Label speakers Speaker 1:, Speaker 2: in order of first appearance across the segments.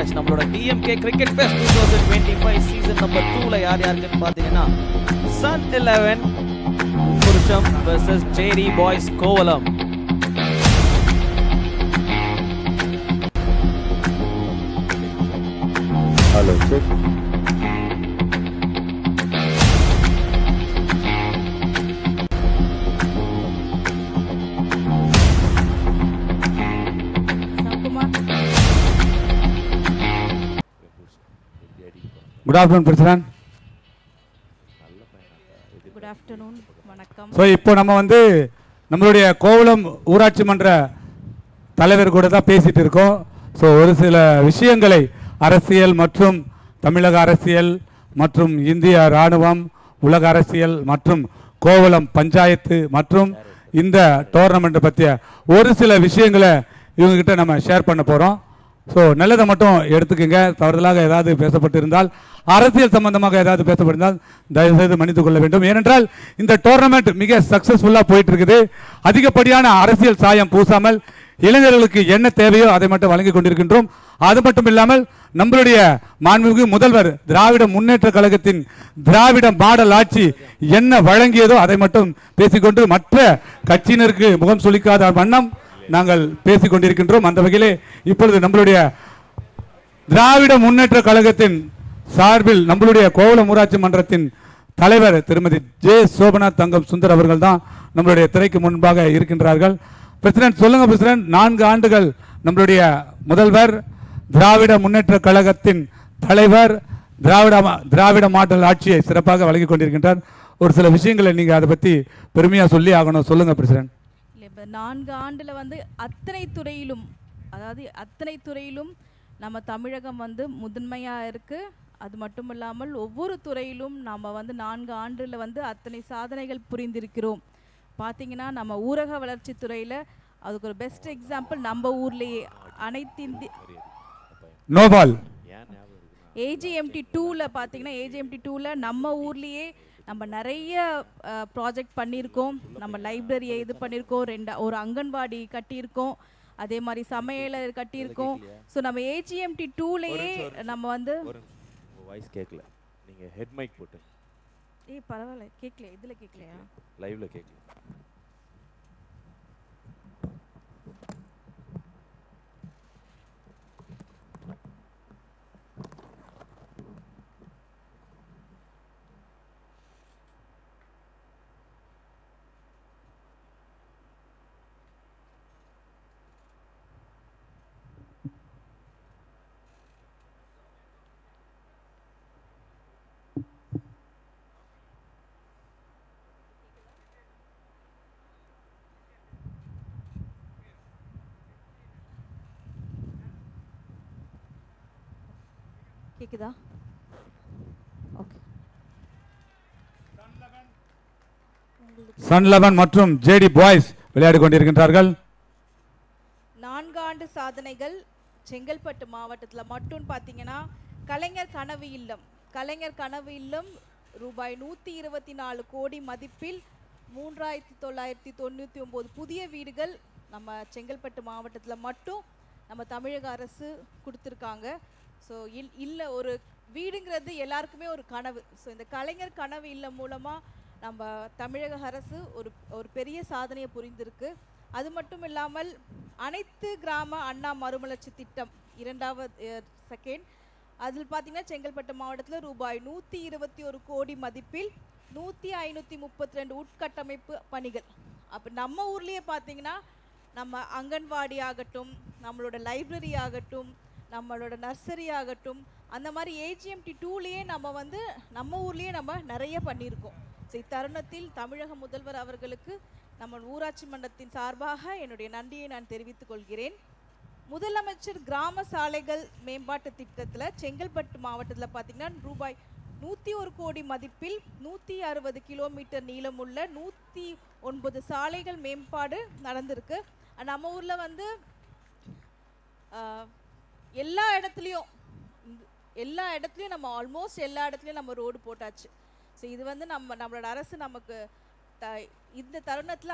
Speaker 1: Match நம்மளோட DMK cricket fest 2025 season number 2ல யார் யாருக்குன்னு பாத்தீங்கன்னா சன் 11 புருஷம் versus JD boys Kovalam.
Speaker 2: Hello check.
Speaker 3: Good afternoon president.
Speaker 4: Good afternoon, வணக்கம்.
Speaker 3: ஸோ இப்போ நம்ம நம்மளுடைய கோவலம் ஊராட்சி மன்ற தலைவர் கூட தான் பேசிட்டு இருக்கோம். ஸோ ஒரு சில விஷயங்களை அரசியல் மற்றும் தமிழக அரசியல் மற்றும் இந்திய இராணுவம், உலக அரசியல் மற்றும் கோவலம் பஞ்சாயத்து மற்றும் இந்த டோர்னமெண்ட்டை பற்றிய ஒரு சில விஷயங்களை இவங்ககிட்ட நம்ம ஷேர் பண்ண போகிறோம். ஸோ நல்லதை மட்டும் எடுத்துக்கோங்க. தவறுதலாக ஏதாவது பேசப்பட்டிருந்தால், அரசியல் சம்பந்தமாக ஏதாவது பேசப்பட்டிருந்தால் தயவுசெய்து மன்னித்துக் கொள்ள வேண்டும். ஏனென்றால் இந்த டோர்னமெண்ட் மிக சக்ஸஸ்ஃபுல்லாக போயிட்டு இருக்குது. அதிகப்படியான அரசியல் சாயம் பூசாமல் இளைஞர்களுக்கு என்ன தேவையோ அதை மட்டும் வழங்கி கொண்டிருக்கின்றோம். அது மட்டும் இல்லாமல் நம்மளுடைய மாண்புமிகு முதல்வர் திராவிட முன்னேற்ற கழகத்தின் திராவிட மாடல் ஆட்சி என்ன வழங்கியதோ அதை மட்டும் பேசிக்கொண்டு மற்ற கட்சியினருக்கு முகம் சுளிக்காத வண்ணம் நாங்கள் பேசிக் கொண்டிருக்கின்றோம். அந்த வகையிலே இப்பொழுது நம்மளுடைய திராவிட முன்னேற்ற கழகத்தின் சார்பில் நம்மளுடைய கோவலம் ஊராட்சி மன்றத்தின் தலைவர் திருமதி ஜே சோபனா தங்கம் சுந்தர் அவர்கள் தான் நம்மளுடைய திரைக்கு முன்பாக இருக்கின்றார்கள். பிரசிடன்ட் சொல்லுங்க பிரசிடன்ட். 4 ஆண்டுகள் நம்மளுடைய முதல்வர், திராவிட முன்னேற்ற கழகத்தின் தலைவர், திராவிட மாடல் ஆட்சியை சிறப்பாக வழங்கி கொண்டிருக்கின்றார். ஒரு சில விஷயங்களை நீங்க அதை பத்தி பெருமையா சொல்லி ஆகணும். சொல்லுங்க பிரசிடன்ட்.
Speaker 4: 4 ஆண்டுல அத்தனை துறையிலும் நம்ம தமிழகம் முதன்மையா இருக்கு. அது மட்டும் இல்லாமல் ஒவ்வொரு துறையிலும் நம்ம 4 ஆண்டுல அத்தனை சாதனைகள் புரிந்திருக்கிறோம். பார்த்தீங்கன்னா நம்ம ஊரக வளர்ச்சி துறையில அதுக்கு ஒரு பெஸ்ட் எக்ஸாம்பிள் நம்ம ஊர்லேயே அனைத்து இந்திய AGMT 2ல பார்த்தீங்கன்னா AGMT 2ல நம்ம ஊர்லேயே நம்ம நிறைய ப்ராஜெக்ட் பண்ணியிருக்கோம். நம்ம லைப்ரரியை இது பண்ணியிருக்கோம், ஒரு அங்கன்வாடி கட்டியிருக்கோம், அதே மாதிரி சமையலர் கட்டியிருக்கோம். ஸோ நம்ம AGMT 2லேயே நம்ம
Speaker 2: வாய்ஸ் கேட்கல, நீங்கள் ஹெட் மைக் போட்டு.
Speaker 4: பரவாயில்ல, கேட்கல. இதில் கேட்கலையா?
Speaker 2: லைவ்ல கேட்கல.
Speaker 4: கேக்குதா? ஓகே.
Speaker 3: சன் 11 மற்றும் ஜேடி பாய்ஸ் விளையாடி கொண்டிருக்கின்றார்கள்.
Speaker 4: 4 ஆண்டு சாதனைகள் செங்கல்பட்டு மாவட்டத்தில் மட்டும் பார்த்தீங்கன்னா கலைஞர் கனவு இல்லம் ரூபாய் 124 கோடி மதிப்பில் 3999 புதிய வீடுகள் நம்ம செங்கல்பட்டு மாவட்டத்தில் மட்டும் நம்ம தமிழக அரசு கொடுத்துருக்காங்க. ஸோ இல்லை, ஒரு வீடுங்கிறது எல்லாருக்குமே ஒரு கனவு. ஸோ இந்த கலைஞர் கனவு இல்லம் மூலமாக நம்ம தமிழக அரசு ஒரு பெரிய சாதனையை புரிந்திருக்கு. அது மட்டும் இல்லாமல் அனைத்து கிராம அண்ணா மறுமலர்ச்சி திட்டம் 2வது செகண்ட் அதில் பார்த்தீங்கன்னா செங்கல்பட்டு மாவட்டத்தில் ரூபாய் 121 கோடி மதிப்பில் 1532 உட்கட்டமைப்பு பணிகள். அப்போ நம்ம ஊர்லேயே பார்த்தீங்கன்னா நம்ம அங்கன்வாடி ஆகட்டும், நம்மளோட லைப்ரரி ஆகட்டும், நம்மளோட நர்சரி ஆகட்டும், அந்த மாதிரி AGMT 2லேயே நம்ம ஊர்லேயே நம்ம நிறைய பண்ணியிருக்கோம். ஸோ இத்தருணத்தில் தமிழக முதல்வர் அவர்களுக்கு நம்ம ஊராட்சி மன்றத்தின் சார்பாக என்னுடைய நன்றியை நான் தெரிவித்துக் கொள்கிறேன். முதலமைச்சர் கிராம சாலைகள் மேம்பாட்டு திட்டத்தில் செங்கல்பட்டு மாவட்டத்தில் பார்த்தீங்கன்னா ரூபாய் 101 கோடி மதிப்பில் 160 கிலோமீட்டர் நீளமுள்ள 109 சாலைகள் மேம்பாடு நடந்திருக்கு. நம்ம ஊரில் எல்லா இடத்துலையும் நம்ம ஆல்மோஸ்ட் எல்லா இடத்துலையும் நம்ம ரோடு போட்டாச்சு. ஸோ இது நம்மளோட அரசு நமக்கு இந்த தருணத்தில்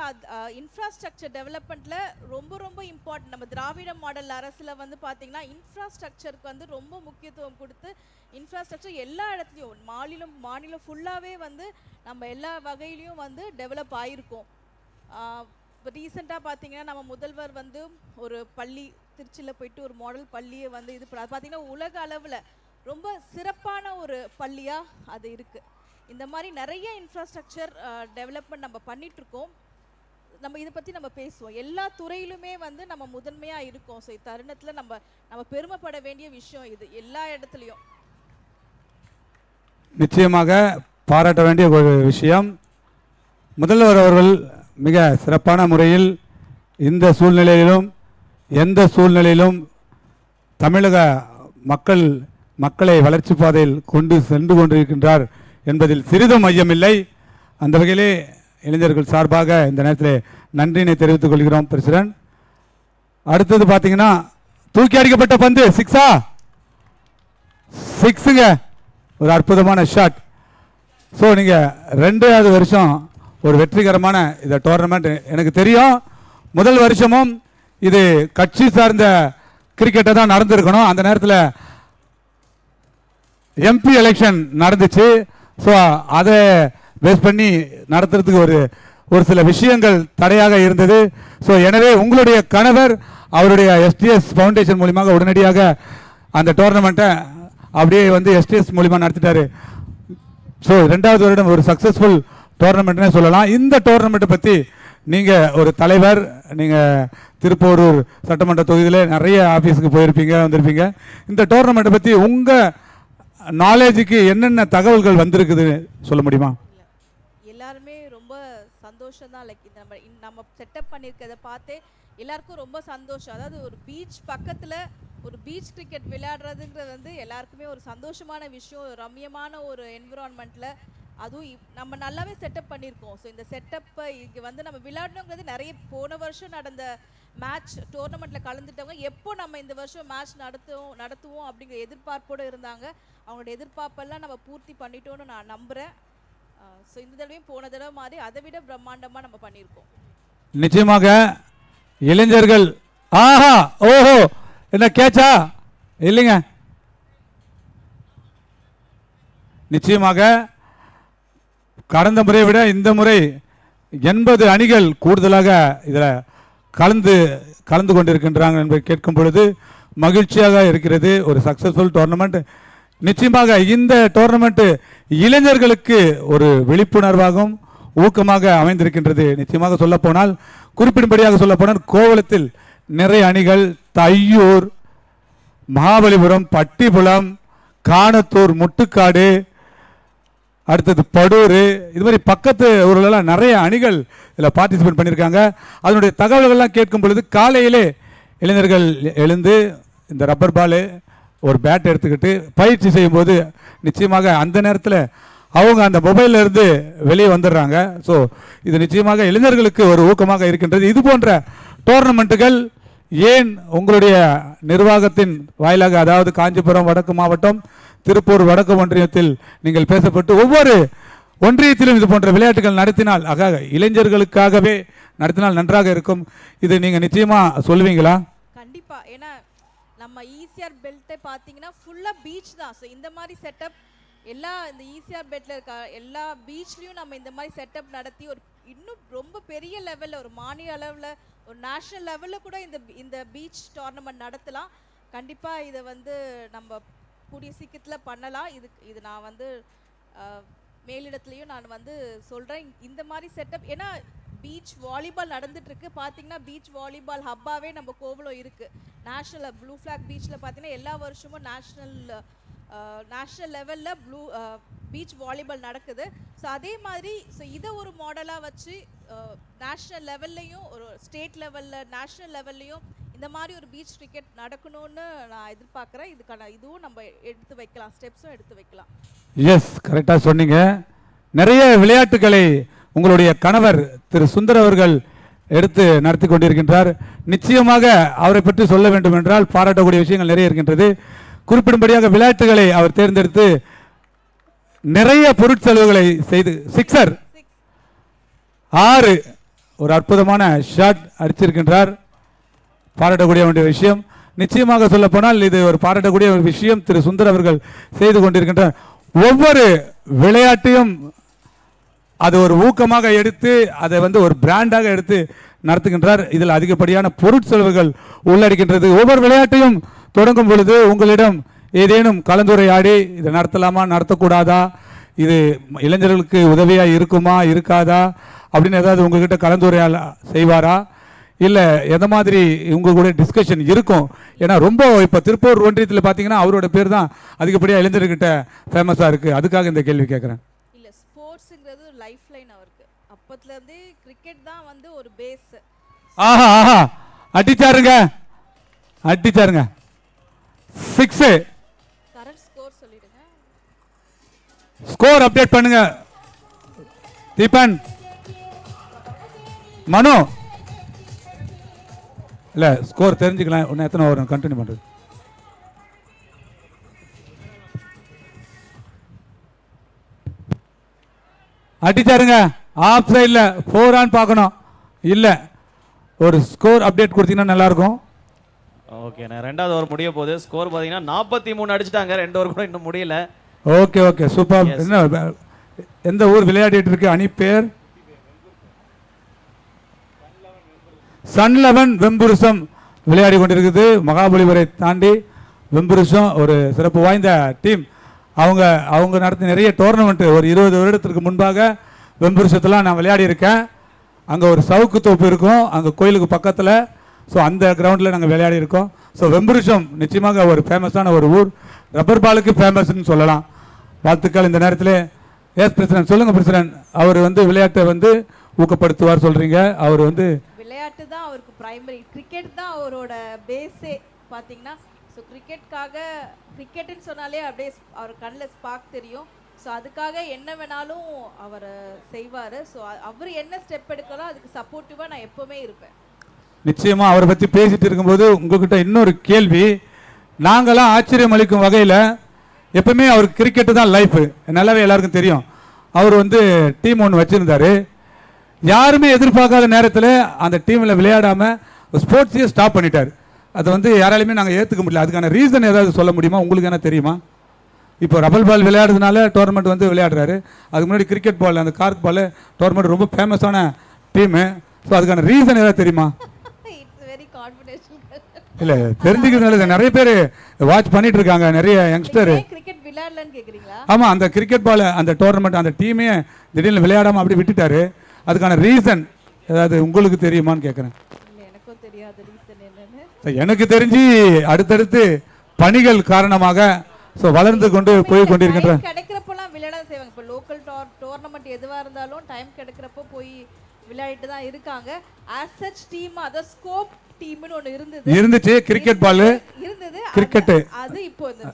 Speaker 4: இன்ஃப்ராஸ்ட்ரக்சர் டெவலப்மெண்ட்டில் ரொம்ப ரொம்ப இம்பார்ட்டன்ட். நம்ம திராவிட மாடல் அரசில் வந்து பார்த்திங்கன்னா இன்ஃப்ராஸ்ட்ரக்சருக்கு வந்து ரொம்ப முக்கியத்துவம் கொடுத்து இன்ஃப்ராஸ்ட்ரக்சர் எல்லா இடத்துலையும் மாநிலம் ஃபுல்லாகவே வந்து நம்ம எல்லா வகையிலையும் வந்து டெவலப் ஆகிருக்கோம். இப்போ ரீசெண்டாக பார்த்திங்கன்னா நம்ம முதல்வர் வந்து ஒரு பள்ளி திருச்சியில் போயிட்டு ஒரு மாடல் பள்ளியை வந்து இது பார்த்திங்கன்னா உலக அளவில் ரொம்ப சிறப்பான ஒரு பள்ளியாக அது இருக்குது. இந்த மாதிரி நிறைய இன்ஃப்ராஸ்ட்ரக்சர் டெவலப்மெண்ட் நம்ம பண்ணிகிட்ருக்கோம். நம்ம இதை பற்றி நம்ம பேசுவோம். எல்லா துறையிலுமே வந்து நம்ம முதன்மையாக இருக்கோம். ஸோ தருணத்தில் நம்ம பெருமைப்பட வேண்டிய விஷயம் இது எல்லா இடத்துலையும்.
Speaker 3: நிச்சயமாக பாராட்ட வேண்டிய ஒரு விஷயம். முதல்வர் அவர்கள் மிக சிறப்பான முறையில் இந்த சூழ்நிலையிலும் எந்த சூழ்நிலையிலும் தமிழக மக்களை வளர்ச்சி பாதையில் கொண்டு சென்று கொண்டிருக்கின்றார் என்பதில் சிறிதும் ஐயமில்லை. அந்த வகையிலே இளைஞர்கள் சார்பாக இந்த நேரத்தில் நன்றியினை தெரிவித்துக் கொள்கிறோம் பிரசிடென்ட். அடுத்தது பார்த்தீங்கன்னா தூக்கி அடிக்கப்பட்ட பந்து சிக்ஸுங்க, ஒரு அற்புதமான ஷாட். ஸோ நீங்கள் 2வது வருஷம் ஒரு வெற்றிகரமான இந்த டோர்னமெண்ட். எனக்கு தெரியும் முதல் வருஷமும் இது கட்சி சார்ந்த கிரிக்கெட்டை தான் நடந்திருக்கணும். அந்த நேரத்தில் எம்பி எலெக்ஷன் நடந்துச்சு. ஸோ அதை பேஸ் பண்ணி நடத்துறதுக்கு ஒரு சில விஷயங்கள் தடையாக இருந்தது. ஸோ எனவே உங்களுடைய கணவர் அவருடைய எஸ்டிஎஸ் ஃபவுண்டேஷன் மூலியமாக உடனடியாக அந்த டோர்னமெண்ட்டை அப்படியே வந்து எஸ்டிஎஸ் மூலியமாக நடத்திட்டாரு. ஸோ 2வது வருடம் ஒரு சக்ஸஸ்ஃபுல் டோர்னமெண்ட்னே சொல்லலாம். இந்த டோர்னமெண்ட்டை பற்றி நீங்கள் ஒரு தலைவர், நீங்கள் திருப்போரூர் சட்டமன்ற தொகுதியில் நிறைய ஆஃபீஸுக்கு போயிருப்பீங்க, வந்திருப்பீங்க. இந்த டோர்னமெண்ட்டை பற்றி உங்கள் நாலேஜுக்கு என்னென்ன தகவல்கள் வந்திருக்குது சொல்ல முடியுமா?
Speaker 4: எல்லாருமே ரொம்ப சந்தோஷம் தான். லைக் நம்ம செட்டப் பண்ணியிருக்கிறத பார்த்தே எல்லாருக்கும் ரொம்ப சந்தோஷம். அதாவது ஒரு பீச் பக்கத்தில் ஒரு பீச் கிரிக்கெட் விளையாடுறதுங்கிறது வந்து எல்லாருக்குமே ஒரு சந்தோஷமான விஷயம். ரம்யமான ஒரு என்விரான்மெண்ட்டில் அதுவும் நம்ம நல்லாவே செட்டப் பண்ணியிருக்கோம். ஸோ இந்த செட்டப்பை இங்கே வந்து நம்ம விளையாடணுங்கிறது நிறைய போன வருஷம் நடந்த மேட்ச் டோர்னமெண்ட்டில் கலந்துட்டவங்க எப்போ நம்ம இந்த வருஷம் மேட்ச் நடத்துவோம் அப்படிங்கிற எதிர்பார்ப்போடு இருந்தாங்க. அவங்களோட எதிர்பார்ப்பெல்லாம் நம்ம பூர்த்தி பண்ணிட்டோன்னு நான் நம்புகிறேன். ஸோ இந்த தடவையும் போன தடவை மாதிரி அதை விட பிரம்மாண்டமாக நம்ம பண்ணியிருக்கோம்.
Speaker 3: நிச்சயமாக இளைஞர்கள் ஆஹா ஓஹோ என்ன கேட்சா இல்லைங்க. நிச்சயமாக கடந்த முறையை விட இந்த முறை 80 அணிகள் கூடுதலாக இதில் கலந்து கொண்டிருக்கின்றாங்க என்பதை கேட்கும் பொழுது மகிழ்ச்சியாக இருக்கிறது. ஒரு சக்சஸ்ஃபுல் டோர்னமெண்ட். நிச்சயமாக இந்த டோர்னமெண்ட் இளைஞர்களுக்கு ஒரு விழிப்புணர்வாகவும் ஊக்கமாக அமைந்திருக்கின்றது. நிச்சயமாக சொல்லப்போனால் குறிப்பிடும்படியாக சொல்லப்போனால் கோவளத்தில் நிறைய அணிகள் தையூர், மகாபலிபுரம், பட்டிபுலம், காணத்தூர், முட்டுக்காடு, அடுத்தது படூர், இது மாதிரி பக்கத்து ஊர்களெல்லாம் நிறைய அணிகள் இதில் பார்ட்டிசிபேட் பண்ணியிருக்காங்க. அதனுடைய தகவல்கள்லாம் கேட்கும் பொழுது காலையிலே இளைஞர்கள் எழுந்து இந்த ரப்பர் பாலு ஒரு பேட் எடுத்துக்கிட்டு பயிற்சி செய்யும்போது நிச்சயமாக அந்த நேரத்தில் அவங்க அந்த மொபைலில் இருந்து வெளியே வந்துடுறாங்க. ஸோ இது நிச்சயமாக இளைஞர்களுக்கு ஒரு ஊக்கமாக இருக்கின்றது. இது போன்ற டோர்னமெண்ட்டுகள் ஏன் உங்களுடைய நிர்வாகத்தின் வாயிலாக, அதாவது காஞ்சிபுரம் வடக்கு மாவட்டம், திருப்பூர் வடக்கு ஒன்றியத்தில் நீங்கள் பேசப்பட்டு ஒவ்வொரு ஒன்றியத்திலும் இது போன்ற விளையாட்டுகள் நடத்தினால், இளைஞர்களுக்காகவே நடத்தினால் நன்றாக இருக்கும். இது நீங்கள் நிச்சயமாக சொல்லுவீங்களா?
Speaker 4: கண்டிப்பாக. ஏன்னா நம்ம ஈசிஆர் பெல்ட்டை பார்த்தீங்கன்னா ஃபுல்லாக பீச் தான். ஸோ இந்த மாதிரி செட்டப் இந்த ஈசிஆர் பெல்ட்டில் இருக்க எல்லா பீச்லேயும் நம்ம இந்த மாதிரி செட்டப் நடத்தி ஒரு இன்னும் ரொம்ப பெரிய லெவலில் ஒரு மாநில அளவில் ஒரு நேஷ்னல் லெவலில் கூட இந்த பீச் டோர்னமெண்ட் நடத்தலாம். கண்டிப்பாக இதை வந்து நம்ம கூடிய சீக்கிரத்தில் பண்ணலாம். இது நான் வந்து மேலிடத்துலையும் நான் வந்து சொல்கிறேன். இந்த மாதிரி செட்டப் ஏன்னா பீச் வாலிபால் நடந்துட்டுருக்கு. பார்த்தீங்கன்னா பீச் வாலிபால் ஹப்பாகவே நம்ம கோவளம் இருக்குது. நேஷ்னல் ப்ளூ ஃப்ளாக் பீச்சில் பார்த்தீங்கன்னா எல்லா வருஷமும் நேஷ்னல் லெவலில் பீச் வாலிபால் நடக்குது. ஸோ அதே மாதிரி இதை ஒரு மாடலாக வச்சு நேஷ்னல் லெவல்லையும் ஒரு ஸ்டேட் லெவலில் நேஷ்னல் லெவல்லையும் இந்த மாதிரி ஒரு பீச் கிரிக்கெட் நடக்கணும்னு நான் எதிர்பார்க்குறேன். இதுவும் நம்ம எடுத்து வைக்கலாம், ஸ்டெப்ஸும் எடுத்து வைக்கலாம்.
Speaker 3: எஸ், கரெக்டாக சொன்னீங்க. நிறைய விளையாட்டுகளை உங்களுடைய கணவர் திரு சுந்தர் அவர்கள் எடுத்து நடத்தி கொண்டிருக்கின்றார். நிச்சயமாக அவரை பற்றி சொல்ல வேண்டும் என்றால் பாராட்டக்கூடிய விஷயங்கள் நிறைய இருக்கின்றது. குறிப்பிடும்படியாக விளையாட்டுகளை அவர் தேர்ந்தெடுத்து நிறைய பொருட்செலவுகளை செய்து 6 ஒரு அற்புதமான ஷாட் அடிச்சிருக்கின்றார். பாராட்டக்கூடிய வேண்டிய விஷயம். நிச்சயமாக சொல்ல போனால் இது ஒரு பாராட்டக்கூடிய ஒரு விஷயம் திரு சுந்தர் அவர்கள் செய்து கொண்டிருக்கின்றார். ஒவ்வொரு விளையாட்டையும் அது ஒரு ஊக்கமாக எடுத்து அதை ஒரு பிராண்டாக எடுத்து நடத்துகின்றார். இதில் அதிகப்படியான பொருட்செலவுகள் உள்ளடக்கின்றது. ஒவ்வொரு விளையாட்டையும் தொடங்கும் பொழுது உங்களிடம் ஏதேனும் கலந்துரையாடி இதை நடத்தலாமா நடத்தக்கூடாதா, இது இளைஞர்களுக்கு உதவியாக இருக்குமா இருக்காதா அப்படின்னு ஏதாவது உங்ககிட்ட கலந்துரையாட செய்வாரா, இல்லை எந்த மாதிரி உங்கள் கூட டிஸ்கஷன் இருக்கும்? ஏன்னா ரொம்ப இப்போ திருப்பூர் ஒன்றியத்தில் பார்த்தீங்கன்னா அவரோட பேர் தான் அதிகப்படியாக இளைஞர்கிட்ட ஃபேமஸாக இருக்குது. அதுக்காக இந்த கேள்வி கேட்குறேன்.
Speaker 4: இல்லை, ஸ்போர்ட்ஸுங்கிறது ஒரு லைஃப் லைன் அவருக்கு. அப்பத்துலேருந்து கிரிக்கெட் தான் ஒரு பேஸ்.
Speaker 3: ஆஹா ஆஹா அடிச்சாருங்க 6.
Speaker 4: கரெக்ட் ஸ்கோர் சொல்லிடுங்க.
Speaker 3: ஸ்கோர் அப்டேட் பண்ணுங்க தீபன். மனு இல்ல ஸ்கோர் தெரிஞ்சுக்கலாம். இன்னும் எத்தனை ஓவர் கண்டினியூ பண்றது? அடிச்சாருங்க. ஆஃப் சைடில் 4 ஆன் பார்க்கணும். இல்ல ஒரு ஸ்கோர் அப்டேட் கொடுத்தீங்கன்னா நல்லா இருக்கும்.
Speaker 1: ஓகேண்ணா, 2வது ஓவர் முடிய போகுது. ஸ்கோர் பார்த்தீங்கன்னா 43 அடிச்சிட்டாங்க. 2 ஓவர் கூட இன்னும் முடியல.
Speaker 3: Okay super. என்ன எந்த ஊர் விளையாடிட்டு இருக்கு அணி பேர்? சன் 11 வெம்புருஷம் விளையாடி கொண்டிருக்குது. மகாபலிபுரை தாண்டி வெம்புருஷம் ஒரு சிறப்பு வாய்ந்த டீம். அவங்க நடத்திய நிறைய டோர்னமெண்ட் ஒரு 20 வருடத்திற்கு முன்பாக வெம்புருஷத்தில் நான் விளையாடி இருக்கேன். அங்கே ஒரு சவுக்கு தோப்பு இருக்கும் அங்கே கோயிலுக்கு பக்கத்தில். ஸோ அந்த கிரவுண்டில் நாங்கள் விளையாடி இருக்கோம். ஸோ வெம்புருஷம் நிச்சயமாக ஒரு ஃபேமஸான ஒரு ஊர். ரப்பர் பாலுக்கு ஃபேமஸ்ன்னு சொல்லலாம். வாழ்த்துக்கள். இந்த நேரத்தில் எஸ் பிரசிடன்ட் சொல்லுங்கள் பிரசிடன்ட். அவர் விளையாட்டை ஊக்கப்படுத்துவார் சொல்கிறீங்க. அவர்
Speaker 4: விளையாட்டு தான் அவருக்கு பிரைமரி. கிரிக்கெட் தான் அவரோட பேஸே பார்த்தீங்கன்னா. ஸோ கிரிக்கெட்டுன்னு சொன்னாலே அப்படியே அவர் கண்ணில் ஸ்பார்க் தெரியும். ஸோ அதுக்காக என்ன வேணாலும் அவர் செய்வார். ஸோ அவர் என்ன ஸ்டெப் எடுக்கலாம் அதுக்கு சப்போர்ட்டிவாக நான் எப்போவுமே இருப்பேன்.
Speaker 3: நிச்சயமாக அவரை பற்றி பேசிட்டு இருக்கும்போது உங்ககிட்ட இன்னொரு கேள்வி. நாங்களாம் ஆச்சரியம் அளிக்கும் வகையில் எப்பவுமே அவருக்கு கிரிக்கெட்டு தான் லைஃபு. நல்லாவே எல்லாருக்கும் தெரியும். அவர் டீம் ஒன்று வச்சுருந்தார். யாருமே எதிர்பார்க்காத நேரத்தில் அந்த டீமில் விளையாடாமல் ஸ்போர்ட்ஸையே ஸ்டாப் பண்ணிட்டார். அதை யாராலையுமே நாங்கள் ஏற்றுக்க முடியல. அதுக்கான ரீசன் ஏதாவது சொல்ல முடியுமா? உங்களுக்கு என்ன தெரியுமா? இப்போ ரப்பர் பால் விளையாடுறதுனால டோர்னமெண்ட் விளையாடுறாரு. அதுக்கு முன்னாடி கிரிக்கெட் பால் அந்த கார்க் பால் டோர்னமெண்ட் ரொம்ப ஃபேமஸான டீமு. ஸோ அதுக்கான ரீசன் ஏதாவது தெரியுமா? இல்லை தெரிஞ்சுக்கிறதுனால நிறைய பேர் வாட்ச் பண்ணிட்டு இருக்காங்க. நிறைய யங்ஸ்டர்
Speaker 4: கிரிக்கெட் விளையாடலன்னு கேட்குறீங்களா?
Speaker 3: ஆமாம், அந்த கிரிக்கெட் பால் அந்த டோர்னமெண்ட் அந்த டீமே திடீர்னு விளையாடாமல் அப்படி விட்டுட்டாரு. அதுக்கான ரீசன் ஏதாவது உங்களுக்கு தெரியுமான்னு கேட்குறேன்.
Speaker 4: எனக்கும் தெரியாது ரீசன் என்னன்னு.
Speaker 3: எனக்கு தெரிஞ்சு அடுத்தடுத்து பணிகள் காரணமாக வளர்ந்து கொண்டு போய் கொண்டிருக்கின்ற
Speaker 4: கிடைக்கிறப்பெல்லாம் விளையாட செய்வாங்க. இப்போ லோக்கல் டோர்னமெண்ட் எதுவாக இருந்தாலும் டைம் கிடைக்கிறப்போ போய் விளையாடிட்டு தான் இருக்காங்க. ஆஸ் சச் டீம் அத ஸ்கோப் டீம்னு ஒன்று இருந்துச்சு. கிரிக்கெட் பால் இருந்தது. கிரிக்கெட் அது இப்போ இந்த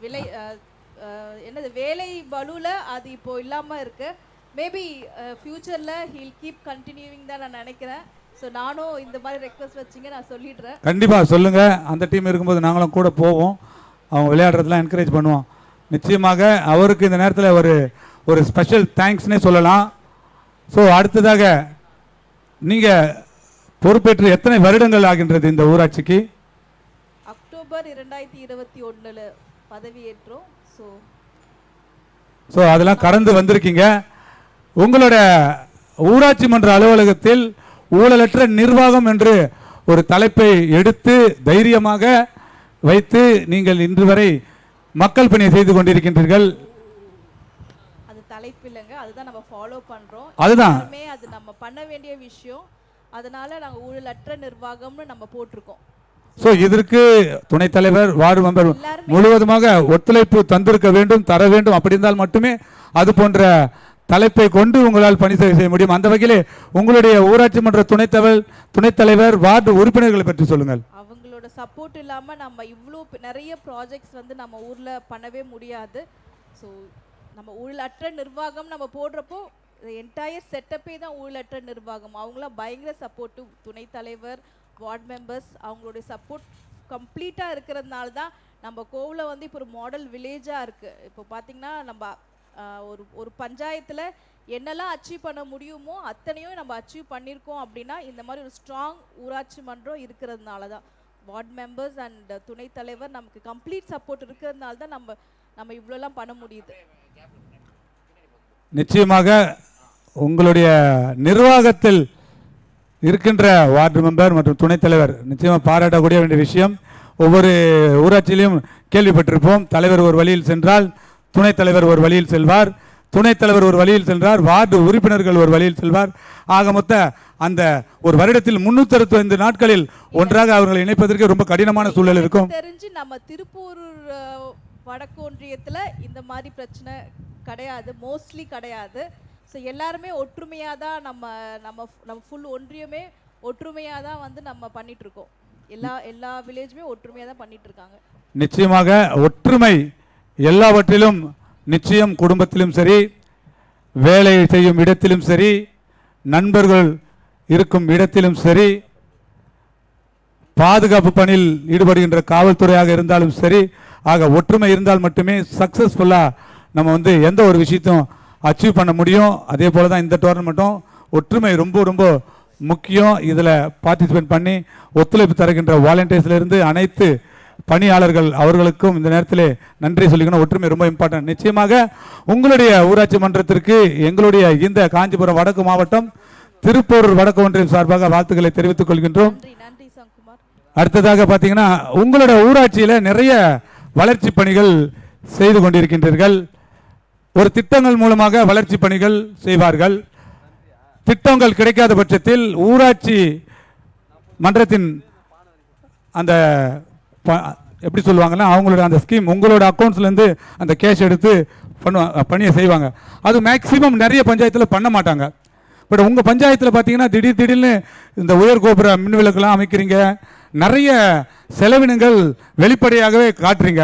Speaker 4: என்னது வேலை பலுல அது இப்போ இல்லாமல் இருக்கு. மேபி ஃபியூச்சரில் ஹீல் கீப் கண்டினியூவிங் தான் நான் நினைக்கிறேன். ஸோ நானும் இந்த மாதிரி ரெக்வஸ்ட் வச்சிங்க நான் சொல்லிடுறேன். கண்டிப்பாக சொல்லுங்கள். அந்த டீம் இருக்கும்போது நாங்களும் கூட போவோம். அவங்க விளையாடுறதுலாம் என்கரேஜ் பண்ணுவோம். நிச்சயமாக அவருக்கு இந்த நேரத்தில் ஒரு ஸ்பெஷல் தேங்க்ஸ்னே சொல்லலாம். ஸோ அடுத்ததாக நீங்கள் பொறுப்பேற்று எத்தனை வருடங்கள் ஆகின்றது இந்த ஊராட்சிக்கு? அக்டோபர் 2021 பதவியேற்றோம். ஸோ அதெல்லாம் கடந்து வந்திருக்கீங்க. உங்களோட ஊராட்சி மன்ற அலுவலகத்தில் ஊழலற்ற நிர்வாகம் என்று ஒரு தலைப்பை எடுத்து தைரியமாக வைத்து நீங்கள் இன்று வரை மக்கள் பணியை செய்து கொண்டிருக்கின்றீர்கள். அது தலைப்பு இல்லைங்க, அதுதான் நம்ம ஃபாலோ பண்றோம். அதுதான் அது நம்ம பண்ண வேண்டிய விஷயம். அதனால நாங்கள் ஊழலற்ற நிர்வாகம்னு நம்ம போட்டிருக்கோம். ஸோ இதற்கு துணைத் தலைவர் வார்டு மெம்பர் முழுவதுமாக ஒத்துழைப்பு தந்திருக்க வேண்டும், தர வேண்டும். அப்படி இருந்தால் மட்டுமே அது போன்ற தலைப்பை கொண்டு உங்களால் பணி செய்ய முடியும். அந்த வகையிலே உங்களுடைய ஊராட்சி மன்ற துணைத் தலைவர் வார்டு உறுப்பினர்களை பற்றி சொல்லுங்கள். அவங்களோட சப்போர்ட் இல்லாமல் நம்ம இவ்வளோ நிறைய ப்ராஜெக்ட்ஸ் நம்ம ஊரில் பண்ணவே முடியாது. ஸோ நம்ம ஊழலற்ற நிர்வாகம் நம்ம போடுறப்போ என்டையர் செட்டப்பே தான் ஊழலற்ற நிர்வாகம். அவங்களாம் பயங்கர சப்போர்ட்டிவ். துணைத் தலைவர், வார்டு மெம்பர்ஸ் அவங்களுடைய சப்போர்ட் கம்ப்ளீட்டாக இருக்கிறதுனால தான் நம்ம கோவில இப்போ ஒரு மாடல் வில்லேஜாக இருக்குது. இப்போ பார்த்திங்கன்னா நம்ம ஒரு பஞ்சாயத்தில் என்னெல்லாம் அச்சீவ் பண்ண முடியுமோ அத்தனையும் நம்ம அச்சீவ் பண்ணியிருக்கோம் அப்படின்னா இந்த மாதிரி ஒரு ஸ்ட்ராங் ஊராட்சி மன்றம் இருக்கிறதுனால தான். வார்டு மெம்பர்ஸ் அண்ட் துணைத் தலைவர் நமக்கு கம்ப்ளீட் சப்போர்ட் இருக்கிறதுனால தான் நம்ம இவ்வளோலாம் பண்ண முடியுது.
Speaker 3: நிச்சயமாக உங்களுடைய நிர்வாகத்தில் இருக்கின்ற வார்டு மெம்பர் மற்றும் துணைத் தலைவர் நிச்சயமாக பாராட்டக்கூடிய வேண்டிய விஷயம். ஒவ்வொரு ஊராட்சியிலையும் கேள்விப்பட்டிருப்போம், தலைவர் ஒரு வழியில் சென்றால் துணைத் தலைவர் ஒரு வழியில் செல்வார், துணைத் தலைவர் ஒரு வழியில் சென்றார், வார்டு உறுப்பினர்கள் ஒரு வழியில் செல்வார். ஆக மொத்த அந்த ஒரு வருடத்தில் 365 நாட்களில் ஒன்றாக அவர்களை இணைப்பதற்கு ரொம்ப கடினமான சூழல் இருக்கும்.
Speaker 4: தெரிஞ்சு நம்ம திருப்பூர் வடக்கு ஒன்றியத்தில் இந்த மாதிரி பிரச்சனை கிடையாது, மோஸ்ட்லி கிடையாது. ஸோ எல்லாருமே ஒற்றுமையாக தான் நம்ம ஃபுல் ஒன்றியமே ஒற்றுமையாக தான் வந்து நம்ம பண்ணிட்டு இருக்கோம். எல்லா வில்லேஜுமே ஒற்றுமையாக தான் பண்ணிட்டு இருக்காங்க.
Speaker 3: நிச்சயமாக ஒற்றுமை எல்லாவற்றிலும் நிச்சயம், குடும்பத்திலும் சரி, வேலை செய்யும் இடத்திலும் சரி, நண்பர்கள் இருக்கும் இடத்திலும் சரி, பாதுகாப்பு பணியில் ஈடுபடுகின்ற காவல்துறையாக இருந்தாலும் சரி. ஆக ஒற்றுமை இருந்தால் மட்டுமே சக்ஸஸ்ஃபுல்லாக நம்ம வந்து எந்த ஒரு விஷயத்தையும் அச்சீவ் பண்ண முடியும். அதே போல தான் இந்த டோர்னமெண்ட்டும் ஒற்றுமை ரொம்ப ரொம்ப முக்கியம். இதில் பார்ட்டிசிபேட் பண்ணி ஒத்துழைப்பு தருகின்ற வாலண்டியர்ஸ்லேருந்து அனைத்து பணியாளர்கள் அவர்களுக்கும் இந்த நேரத்தில் நன்றி சொல்லிக்கணும். ஒற்றுமை ரொம்ப இம்பார்ட்டன்ட். நிச்சயமாக உங்களுடைய ஊராட்சி மன்றத்திற்கு எங்களுடைய இந்த காஞ்சிபுரம் வடக்கு மாவட்டம் திருப்பூர் வடக்கு ஒன்றியம் சார்பாக வாழ்த்துக்களை தெரிவித்துக் கொள்கின்றோம். அடுத்ததாக பார்த்தீங்கன்னா உங்களோட ஊராட்சியில் நிறைய வளர்ச்சி பணிகள் செய்து கொண்டிருக்கின்றீர்கள். ஒரு திட்டங்கள் மூலமாக வளர்ச்சி பணிகள் செய்வார்கள். திட்டங்கள் கிடைக்காத பட்சத்தில் ஊராட்சி மன்றத்தின் அந்த எப்படி சொல்லுவாங்கன்னா அவங்களோட அந்த ஸ்கீம் உங்களோட அக்கௌண்ட்ஸ்லேருந்து அந்த கேஷ் எடுத்து பணியை செய்வாங்க. அது மேக்சிமம் நிறைய பஞ்சாயத்தில் பண்ண மாட்டாங்க. பட் உங்கள் பஞ்சாயத்தில் பார்த்தீங்கன்னா திடீர்னு இந்த உயர் கோபுர மின் விளக்கெல்லாம் அமைக்கிறீங்க, நிறைய செலவினங்கள் வெளிப்படையாகவே காட்டுறீங்க.